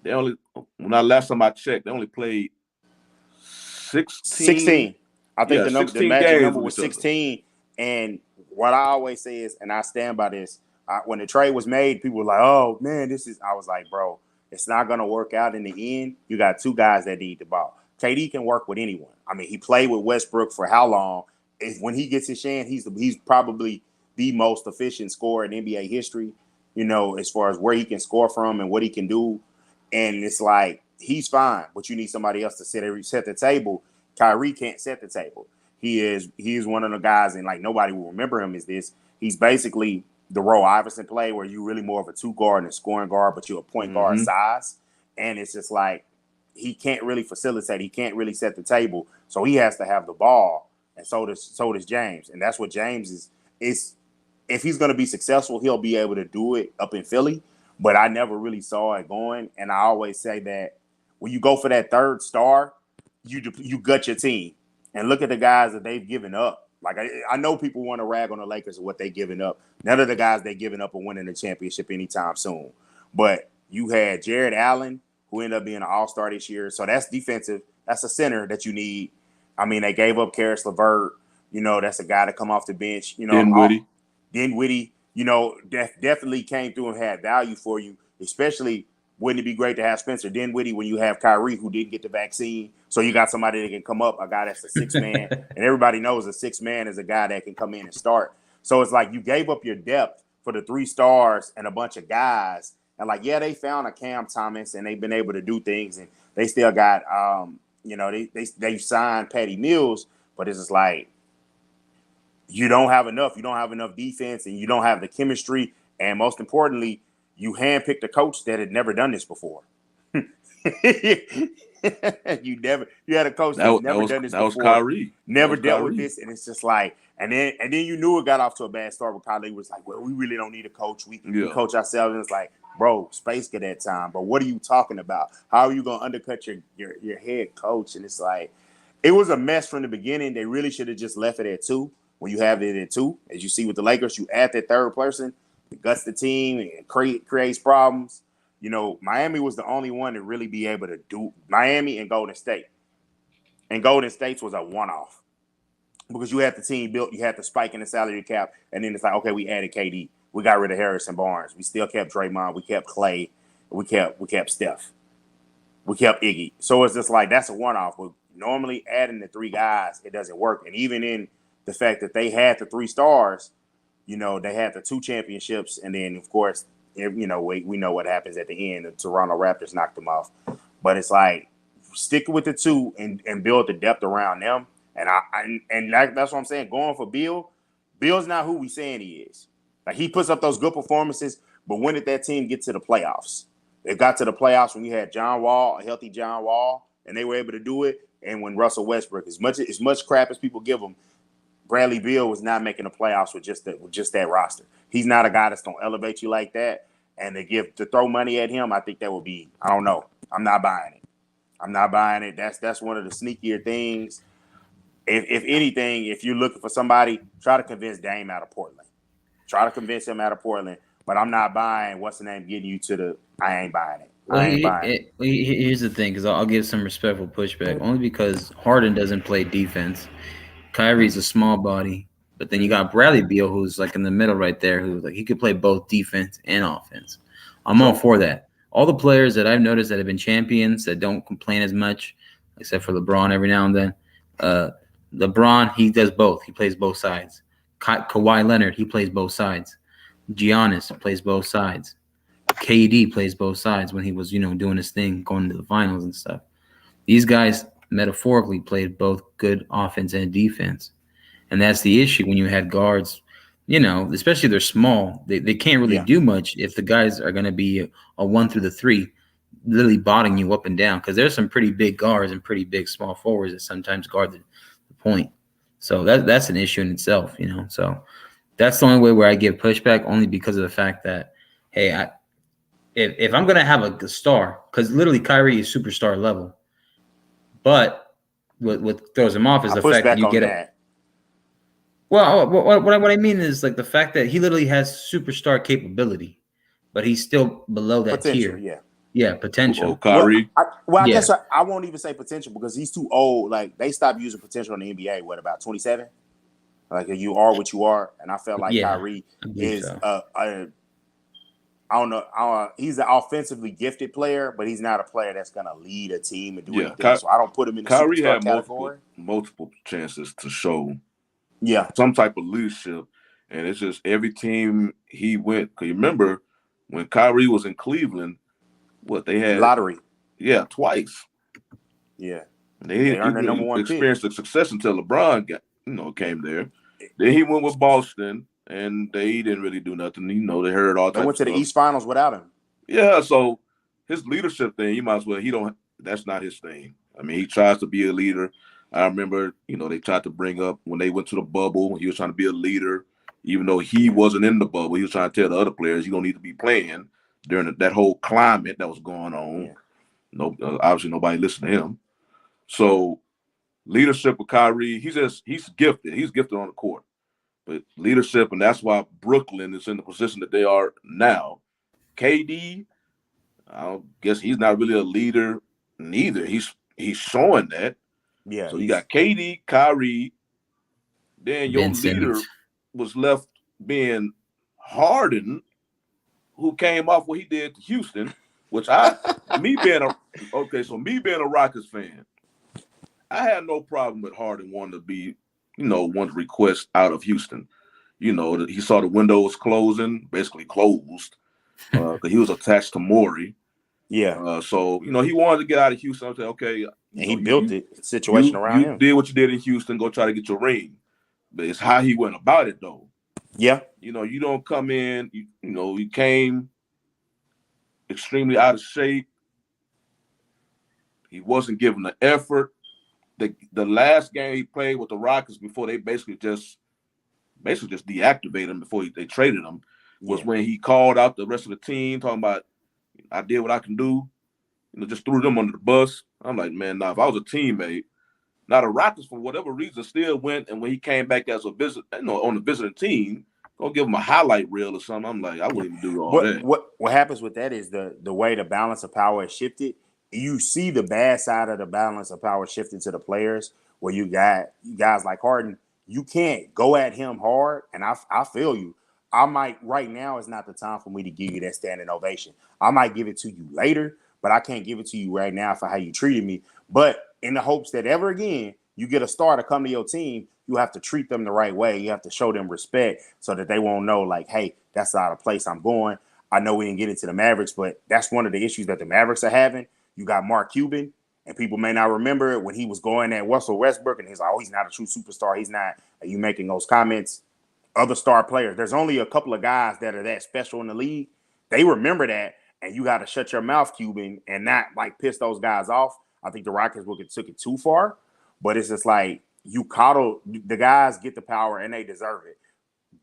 They only last time I checked, they only played 16. I think the magic number was 16. And what I always say is, and I stand by this, when the trade was made, people were like, "Oh man, I was like, bro, it's not gonna work out in the end. You got two guys that need the ball. KD can work with anyone. I mean, he played with Westbrook for how long? When he gets his chance, he's probably the most efficient scorer in NBA history, as far as where he can score from and what he can do. And it's like, he's fine, but you need somebody else to set the table. Kyrie can't set the table. He is one of the guys, and like nobody will remember him as this. He's basically the role Iverson played, where you're really more of a two guard and a scoring guard, but you're a point guard size. And it's just like, he can't really facilitate. He can't really set the table. So he has to have the ball. And so does James. And that's what James is. If he's going to be successful, he'll be able to do it up in Philly. But I never really saw it going. And I always say that when you go for that third star, you gut your team. And look at the guys that they've given up. Like, I know people want to rag on the Lakers and what they've given up. None of the guys they've given up are winning the championship anytime soon. But you had Jared Allen, who ended up being an all-star this year. So that's defensive. That's a center that you need. I mean, they gave up Karis LeVert. That's a guy to come off the bench. Dinwiddie, definitely came through and had value for you, especially wouldn't it be great to have Spencer Dinwiddie when you have Kyrie, who didn't get the vaccine? So you got somebody that can come up, a guy that's a six-man. And everybody knows a six-man is a guy that can come in and start. So it's like you gave up your depth for the 3 stars and a bunch of guys. And like, yeah, they found a Cam Thomas and they've been able to do things. And they still got, they've signed Patty Mills. But it's just like, you don't have enough. You don't have enough defense and you don't have the chemistry. And most importantly, you handpicked a coach that had never done this before. You had a coach that's never done this before. That was Kyrie. Never dealt with this. And it's just like, and then you knew it got off to a bad start with Kyrie. It was like, well, we really don't need a coach. We coach ourselves. And it's like, bro, space at that time. But what are you talking about? How are you going to undercut your head coach? And it's like, it was a mess from the beginning. They really should have just left it at 2. When you have it at 2, as you see with the Lakers, you add that third person, it guts the team and creates problems. Miami was the only one to really be able to do Miami and Golden State. And Golden State's was a one-off because you had the team built, you had the spike in the salary cap, and then it's like, okay, we added KD. We got rid of Harrison Barnes. We still kept Draymond. We kept Clay. We kept Steph. We kept Iggy. So it's just like, that's a one-off. But normally adding the 3 guys, it doesn't work. And even in the fact that they had the 3 stars, they had the 2 championships, and then of course, we know what happens at the end. The Toronto Raptors knocked them off, but it's like, stick with the 2 and build the depth around them. And that's what I'm saying. Going for Bill's not who we saying he is. Like, he puts up those good performances, but when did that team get to the playoffs? They got to the playoffs when you had John Wall, a healthy John Wall, and they were able to do it. And when Russell Westbrook, as much crap as people give him, Bradley Beal was not making the playoffs with just that roster. He's not a guy that's going to elevate you like that. And to throw money at him, I think that would be, I don't know. I'm not buying it. That's one of the sneakier things. If anything, if you're looking for somebody, try to convince Dame out of Portland. Try to convince him out of Portland. But I'm not buying what's the name getting you to the. I ain't buying it. Here's the thing, because I'll give some respectful pushback only because Harden doesn't play defense. Kyrie's a small body, but then you got Bradley Beal, who's like in the middle right there, who like he could play both defense and offense. I'm all for that. All the players that I've noticed that have been champions that don't complain as much, except for LeBron every now and then. LeBron, he does both. He plays both sides. Kawhi Leonard, he plays both sides. Giannis plays both sides. KD plays both sides when he was, doing his thing, going to the finals and stuff. These guys metaphorically played both good offense and defense. And that's the issue when you had guards, especially if they're small, they can't really do much if the guys are going to be a 1 through the 3, literally botting you up and down, because there's some pretty big guards and pretty big small forwards that sometimes guard the point. So that's an issue in itself, So that's the only way where I give pushback, only because of the fact that, hey, if I'm gonna have a star, because literally Kyrie is superstar level, but what throws him off is I the push fact that back you on get it. that. Well, what I mean is like the fact that he literally has superstar capability, but he's still below that Potential, tier. yeah. Yeah, potential. Oh, Kyrie. I Yeah. guess I won't even say potential because he's too old. Like they stopped using potential in the NBA. What about 27? Like you are what you are, and I felt like Yeah, Kyrie I believe is so. I don't know. He's an offensively gifted player, but he's not a player that's going to lead a team and do anything. So I don't put him in the Kyrie superstar had category. multiple chances to show Yeah, some type of leadership, and it's just every team he went. Because you remember when Kyrie was in Cleveland, what they had? lottery. Yeah, twice. Yeah, They earned the number one pick. experienced the success until LeBron came there. Then he went with Boston, and they didn't really do nothing. They heard all They types went to of the stuff. East Finals without him. Yeah, so his leadership thing, he might as well. That's not his thing. I mean, he tries to be a leader. I remember, they tried to bring up when they went to the bubble. He was trying to be a leader, even though he wasn't in the bubble. He was trying to tell the other players, you don't need to be playing during that whole climate that was going on. Yeah. No, obviously nobody listened to him. So leadership with Kyrie, he's gifted. He's gifted on the court. But leadership, and that's why Brooklyn is in the position that they are now. KD, I guess he's not really a leader neither. He's showing that. Yeah. So you got KD, Kyrie, then your Ben leader Simmons. was left being Harden, who came off what he did to Houston, which me being a Rockets fan, I had no problem with Harden wanting to be, one request out of Houston. He saw the window was closing, basically closed, because he was attached to Morey. Yeah. So he wanted to get out of Houston. I said, okay, And he built it situation around him. You did what you did in Houston. Go try to get your ring. But it's how he went about it, though. Yeah. You don't come in. You came extremely out of shape. He wasn't giving the effort. The last game he played with the Rockets before they basically just deactivated him before they traded him was when he called out the rest of the team talking about, I did what I can do. Just threw them under the bus. I'm like, man, now if I was a teammate, now the Rockets for whatever reason still went, and when he came back as a visit, on the visiting team, gonna give him a highlight reel or something. I'm like, I wouldn't even do all that. What happens with that is the way the balance of power is shifted. You see the bad side of the balance of power shifting to the players, where you got guys like Harden. You can't go at him hard, and I feel you. I might right now is not the time for me to give you that standing ovation. I might give it to you later, but I can't give it to you right now for how you treated me. But in the hopes that ever again you get a star to come to your team, you have to treat them the right way. You have to show them respect so that they won't know, like, hey, that's out of place. I'm going. I know we didn't get into the Mavericks, but that's one of the issues that the Mavericks are having. You got Mark Cuban, and people may not remember it when he was going at Russell Westbrook, and he's like, oh, he's not a true superstar. He's not. Are you making those comments? Other star players. There's only a couple of guys that are that special in the league. They remember that, and you got to shut your mouth, Cuban, and not like piss those guys off. I think the Rockets took it too far, but it's just like you coddle the guys, get the power, and they deserve it.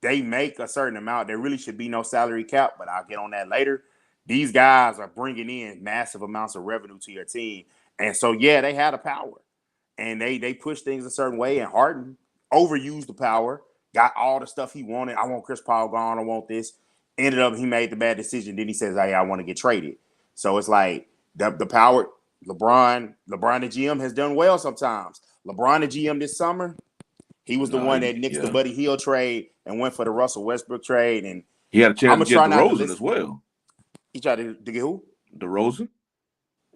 They make a certain amount. There really should be no salary cap, but I'll get on that later. These guys are bringing in massive amounts of revenue to your team, and so yeah, they had a power, and they push things a certain way. And Harden overused the power, got all the stuff he wanted. I want Chris Paul gone. I want this. Ended up he made the bad decision. Then he says, "Hey, I want to get traded." So it's like the power. LeBron, the GM has done well sometimes. LeBron, the GM this summer, he was the one that nixed the Buddy Hield trade and went for the Russell Westbrook trade. And he had a chance to get DeRozan as well. He tried to get who? DeRozan.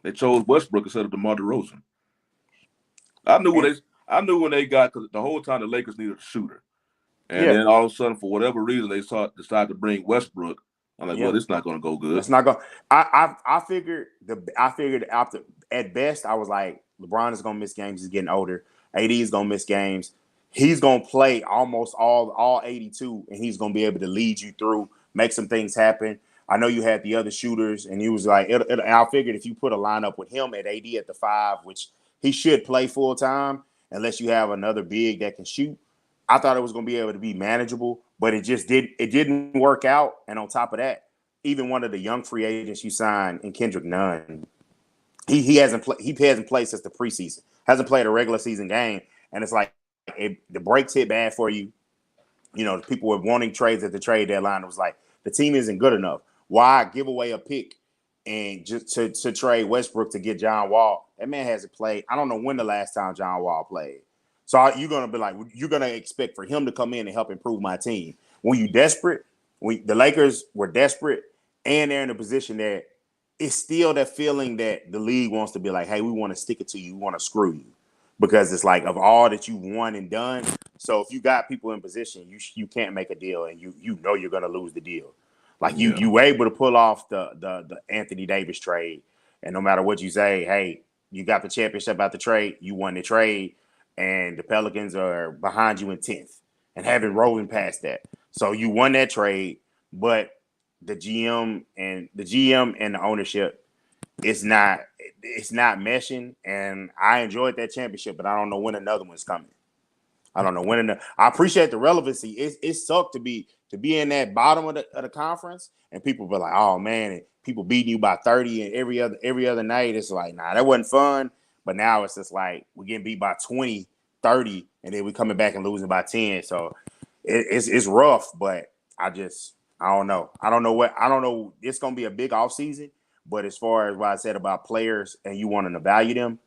They chose Westbrook instead of DeMar DeRozan. I knew when they got, because the whole time the Lakers needed a shooter, and then all of a sudden for whatever reason they decided to bring Westbrook. I'm like, well, it's not going to go good. It's not going. I figured after at best I was like, LeBron is going to miss games. He's getting older. AD is going to miss games. He's going to play almost all 82, and he's going to be able to lead you through, make some things happen. I know you had the other shooters, and he was like, I figured if you put a lineup with him at AD at the 5, which he should play full time unless you have another big that can shoot. I thought it was going to be able to be manageable, but it didn't work out. And on top of that, even one of the young free agents you signed in Kendrick Nunn, he hasn't played since the preseason. Hasn't played a regular season game, and it's like the breaks hit bad for you. You know, people were wanting trades at the trade deadline. It was like the team isn't good enough. Why give away a pick and just to trade Westbrook to get John Wall? That man hasn't played. I don't know when the last time John Wall played. So you're gonna be like, you're gonna expect for him to come in and help improve my team. When you desperate, the Lakers were desperate, and they're in a position that it's still that feeling that the league wants to be like, hey, we want to stick it to you, we want to screw you, because it's like of all that you've won and done. So if you got people in position, you can't make a deal, and you know you're gonna lose the deal. Like you were able to pull off the Anthony Davis trade, and no matter what you say, hey, you got the championship out the trade, you won the trade. And the Pelicans are behind you in 10th and haven't rolling past that. So you won that trade, but the GM and the ownership, it's not meshing. And I enjoyed that championship, but I don't know when another one's coming. I don't know when I appreciate the relevancy. It sucked to be in that bottom of the conference, and people be like, oh man, and people beating you by 30 and every other night. It's like, nah, that wasn't fun. But now it's just like we're getting beat by 20, 30, and then we're coming back and losing by 10. So it's rough, but I don't know. I don't know. It's going to be a big offseason, but as far as what I said about players and you wanting to value them,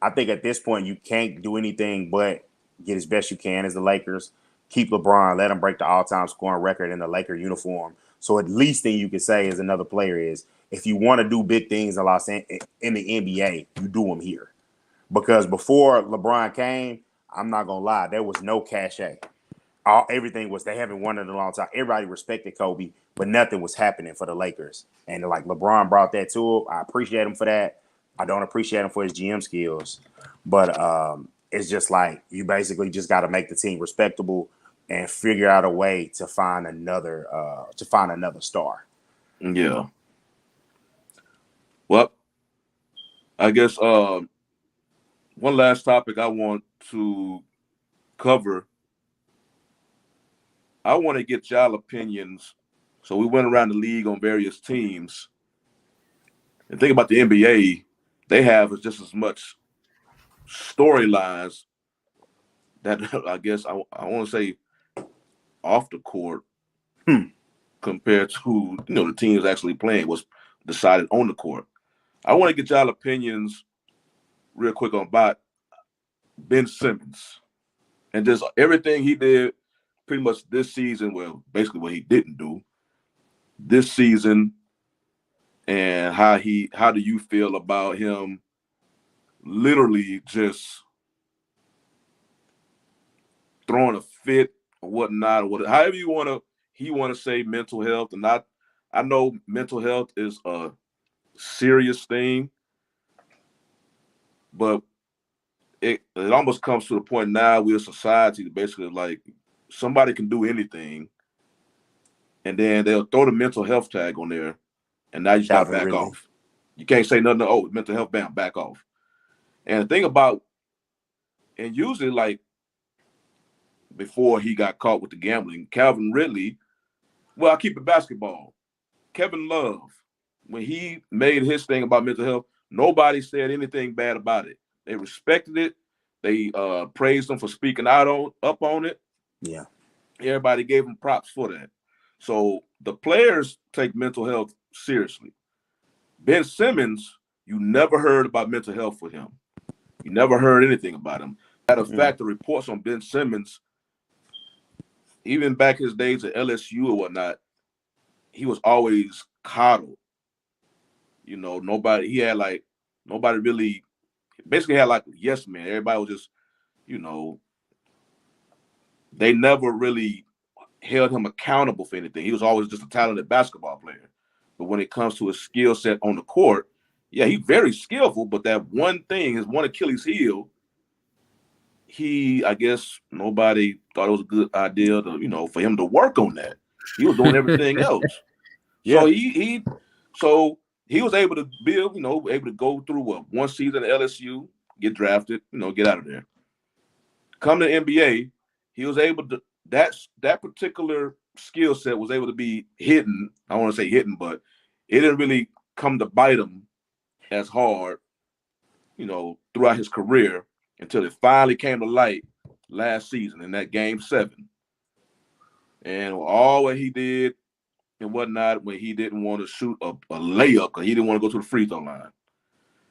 I think at this point you can't do anything but get as best you can as the Lakers. Keep LeBron, let him break the all-time scoring record in the Laker uniform. So at least thing you can say as another player is, if you want to do big things in the NBA, you do them here. Because before LeBron came, I'm not gonna lie, there was no cachet. Everything was, they haven't won in a long time. Everybody respected Kobe, but nothing was happening for the Lakers. And like LeBron brought that to him. I appreciate him for that. I don't appreciate him for his GM skills, but it's just like you basically just got to make the team respectable and figure out a way to find another star. Yeah. Well, I guess one last topic I want to cover. I want to get y'all opinions. So we went around the league on various teams. And think about the NBA, they have just as much storylines that I guess I want to say off the court compared to the teams actually playing was decided on the court. I want to get y'all opinions real quick on about Ben Simmons and just everything he did pretty much this season. Well, basically what he didn't do this season, and how do you feel about him literally just throwing a fit or whatnot, or however you want to say mental health. And I know mental health is a serious thing, but it almost comes to the point now we're a society that basically like somebody can do anything, and then they'll throw the mental health tag on there, and now you just got to back off. You can't say nothing. Oh, mental health, bam, back off. And the thing about, and usually like before he got caught with the gambling, Calvin Ridley, well, I keep it basketball. Kevin Love, when he made his thing about mental health, nobody said anything bad about it. They respected it. They praised him for speaking up on it. Yeah. Everybody gave him props for that. So the players take mental health seriously. Ben Simmons, you never heard about mental health with him. You never heard anything about him. Matter of fact, the reports on Ben Simmons, even back his days at LSU or whatnot, he was always coddled. Nobody really basically had like yes man. Everybody was just, they never really held him accountable for anything. He was always just a talented basketball player. But when it comes to his skill set on the court, yeah, he's very skillful, but that one thing, his one Achilles heel, I guess nobody thought it was a good idea to, for him to work on that. He was doing everything else. Yeah. So he was able to build, able to go through one season at LSU, get drafted, get out of there. Come to the NBA, he was able to, that particular skill set was able to be hidden. I want to say hidden, but it didn't really come to bite him as hard, throughout his career until it finally came to light last season in that Game 7. And all what he did and whatnot when he didn't want to shoot a layup because he didn't want to go to the free throw line.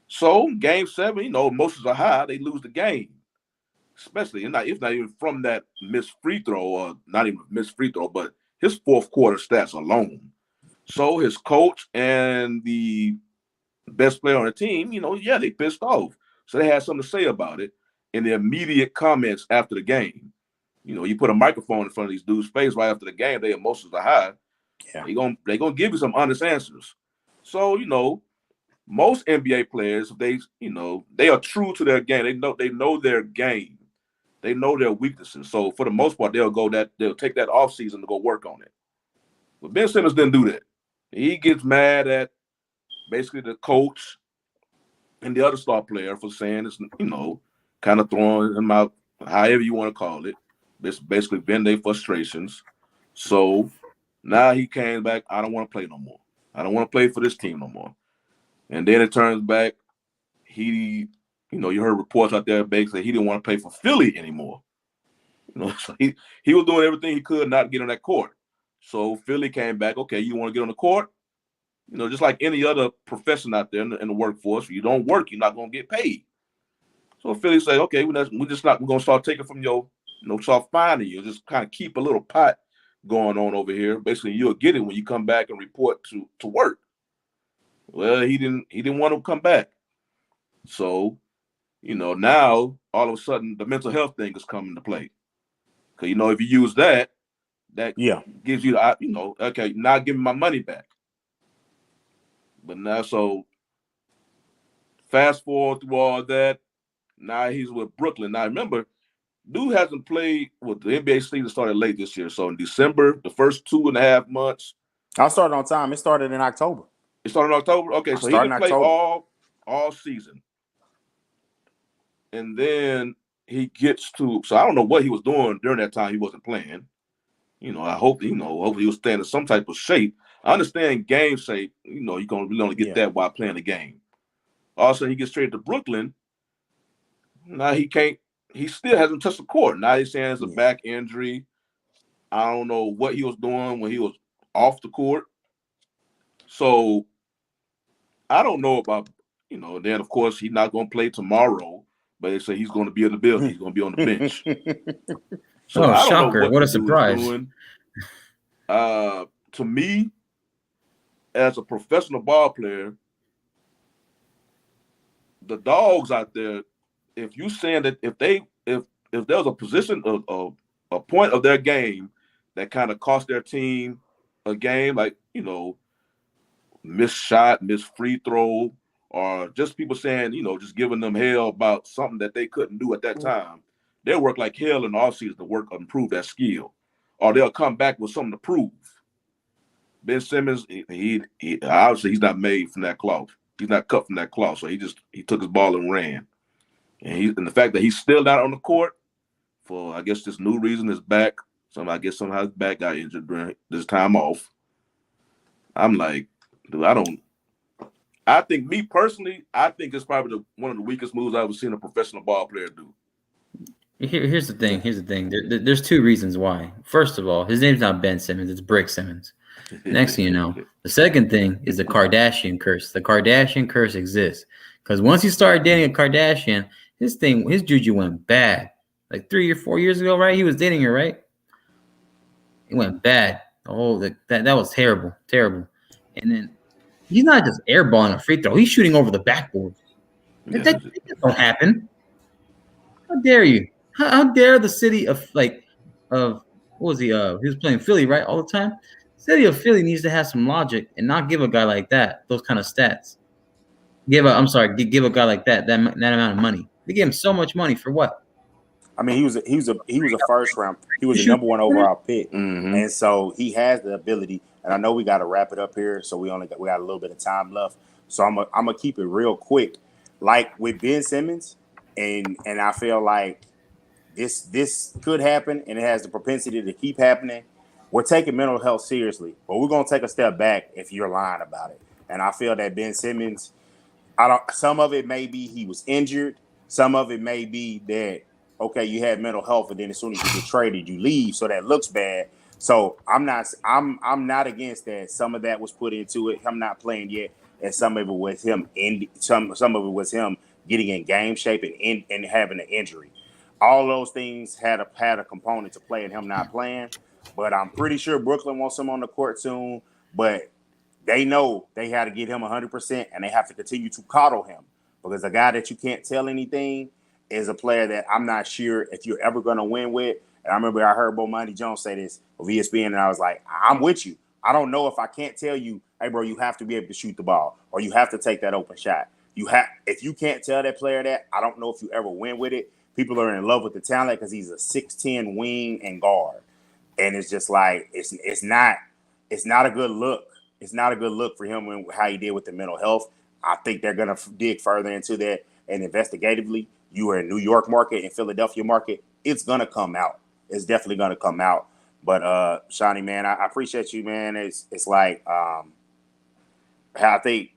So Game 7, emotions are high. They lose the game. Especially, it's not even from that missed free throw, or not even missed free throw, but his fourth quarter stats alone. So his coach and the best player on the team, they pissed off. So they had something to say about it in the immediate comments after the game. You put a microphone in front of these dudes' face right after the game, their emotions are high. Yeah. They're gonna give you some honest answers. So, most NBA players, they are true to their game. They know their game. They know their weaknesses. So for the most part, they'll take that off season to go work on it. But Ben Simmons didn't do that. He gets mad at basically the coach and the other star player for saying it's, kind of throwing him out, however you want to call it. It's basically vent their frustrations. So now he came back. I don't want to play no more. I don't want to play for this team no more. And then it turns back. He, you heard reports out there basically he didn't want to play for Philly anymore. So he was doing everything he could not to get on that court. So Philly came back. Okay, you want to get on the court? Just like any other profession out there in the workforce, if you don't work, you're not going to get paid. So Philly said, okay, we're going to start taking from your, start finding you. Just kind of keep a little pot going on over here. Basically, you'll get it when you come back and report to work. Well, he didn't want to come back. So, now all of a sudden the mental health thing is coming to play. Because, if you use that gives you, okay, now give me my money back. But now, so fast forward through all that, now he's with Brooklyn. Now, remember, dude hasn't played with the NBA season started late this year. So in December, the first 2.5 months. I started on time. It started in October. It started in October? Okay, so he didn't play all season. And then he gets to, so I don't know what he was doing during that time he wasn't playing. I hope, hopefully he was staying in some type of shape. I understand game shape, you're going to really only get that while playing the game. Also, he gets traded to Brooklyn. Now he still hasn't touched the court. Now he's saying it's a back injury. I don't know what he was doing when he was off the court. So I don't know about, then of course he's not going to play tomorrow, but they say he's going to be in the building. He's going to be on the bench. So I don't shocker. know what a surprise. Doing. To me, as a professional ball player, the dogs out there, if you saying that if there's a position of a point of their game that kind of cost their team a game, like missed shot, missed free throw, or just people saying just giving them hell about something that they couldn't do at that time, they'll work like hell in the offseason to improve that skill, or they'll come back with something to prove. Ben Simmons, he obviously he's not made from that cloth. He's not cut from that cloth. So he took his ball and ran. And the fact that he's still not on the court for, I guess, this new reason, his back. Somehow his back got injured during this time off. I'm like, dude, I think me personally, I think it's probably one of the weakest moves I've ever seen a professional ball player do. Here's the thing. There's two reasons why. First of all, his name's not Ben Simmons. It's Brick Simmons. Next thing you know. The second thing is the Kardashian curse. The Kardashian curse exists. Because once he started dating a Kardashian, his juju went bad. Like 3 or 4 years ago, right? He was dating her, right? It went bad. That was terrible. Terrible. And then he's not just airballing a free throw. He's shooting over the backboard. That don't happen. How dare you? How dare the city of what was he? He was playing Philly, right? All the time. City of Philly needs to have some logic and not give a guy like that those kind of stats. Give a guy like that amount of money. They gave him so much money for what? I mean, he was a first round. He was the number 1 overall pick, and so he has the ability. And I know we got to wrap it up here, so we got a little bit of time left. So I'm gonna keep it real quick. Like with Ben Simmons, and I feel like this could happen, and it has the propensity to keep happening. we're taking mental health seriously, but we're gonna take a step back if you're lying about it. And I feel that Ben Simmons, some of it may be he was injured, some of it may be that okay, you had mental health, and then as soon as you get traded, you leave, so that looks bad. So I'm not against that. Some of that was put into it. I'm not playing yet, and some of it was him some of it was him getting in game shape and having an injury. All those things had a component to play in him not playing. But I'm pretty sure Brooklyn wants him on the court soon. But they know they had to get him 100%, and they have to continue to coddle him because a guy that you can't tell anything is a player that I'm not sure if you're ever going to win with. And I remember I heard Bomani Jones say this of ESPN, and I was like, I'm with you. I don't know if I can't tell you, hey, bro, you have to be able to shoot the ball or you have to take that open shot. If you can't tell that player that, I don't know if you ever win with it. People are in love with the talent because he's a 6'10" wing and guard. And it's just like it's not a good look. It's not a good look for him and how he did with the mental health. I think they're gonna dig further into that and investigatively. You are in New York market and Philadelphia market. It's gonna come out. It's definitely gonna come out. But Shawnee, man, I appreciate you, man. It's like I think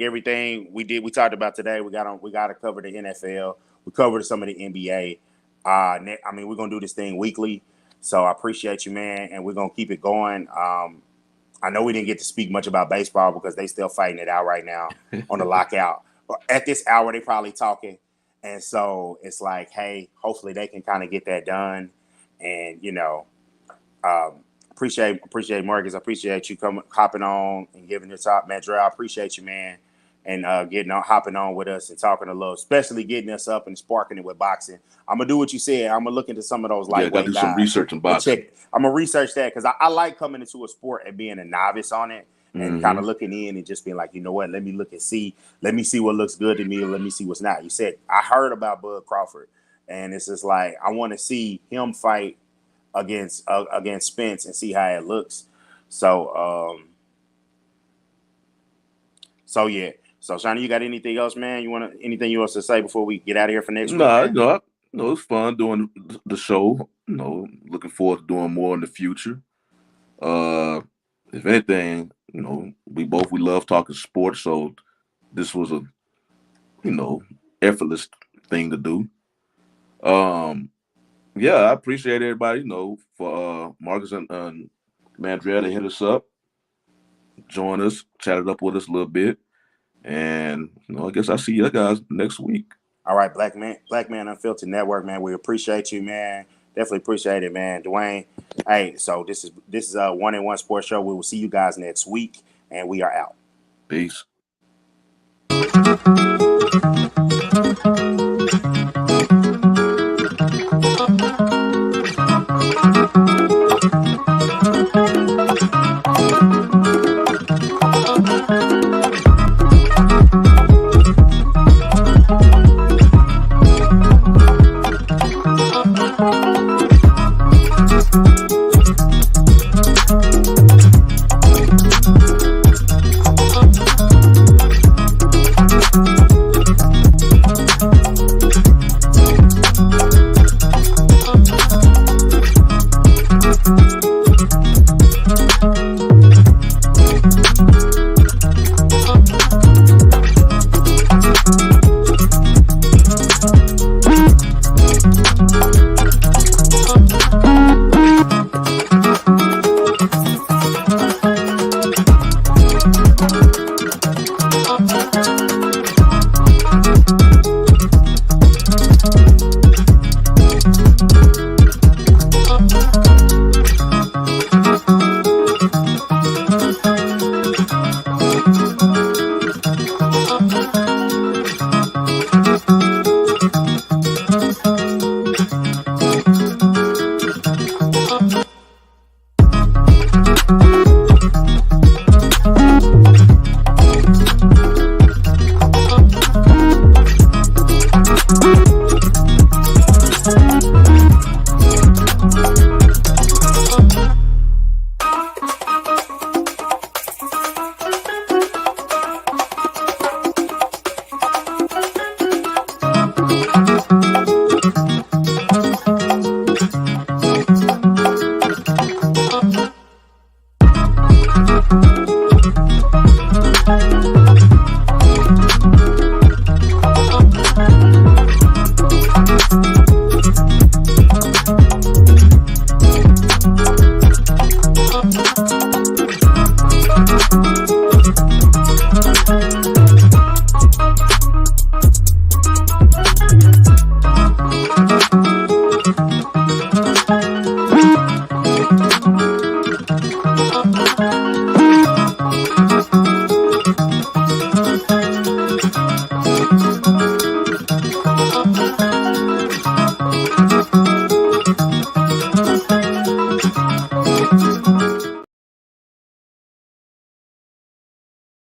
everything we talked about today. We got to cover the NFL. We covered some of the NBA. I mean, we're gonna do this thing weekly. So I appreciate you, man, and we're gonna keep it going. I know we didn't get to speak much about baseball because they still fighting it out right now on the lockout. At this hour, they probably talking, and so it's like, hey, hopefully they can kind of get that done. And appreciate Marcus. I appreciate you hopping on and giving your top, man. Dre, I appreciate you, man, and hopping on with us and talking a little, especially getting us up and sparking it with boxing. I'm gonna do what you said. I'm gonna look into some of those lightweight gotta do some research in boxing. I'm gonna research that because I like coming into a sport and being a novice on it and kind of looking in and just being like, you know what? Let me look and see. Let me see what looks good to me. Or let me see what's not. You said I heard about Bud Crawford, and it's just like I want to see him fight against Spence and see how it looks. So yeah. So Shawnee, you got anything else, man? Anything you want to say before we get out of here for next week? No, it's fun doing the show. Looking forward to doing more in the future. If anything, we love talking sports, so this was a effortless thing to do. Yeah, I appreciate everybody, for Marcus and Mandrea to hit us up, join us, chat it up with us a little bit. And I guess I'll see you guys next week. All right, Black Man Unfiltered Network, man. We appreciate you, man. Definitely appreciate it, man. Dwayne. Hey, so this is a 1-in-1 sports show. We will see you guys next week, and we are out. Peace.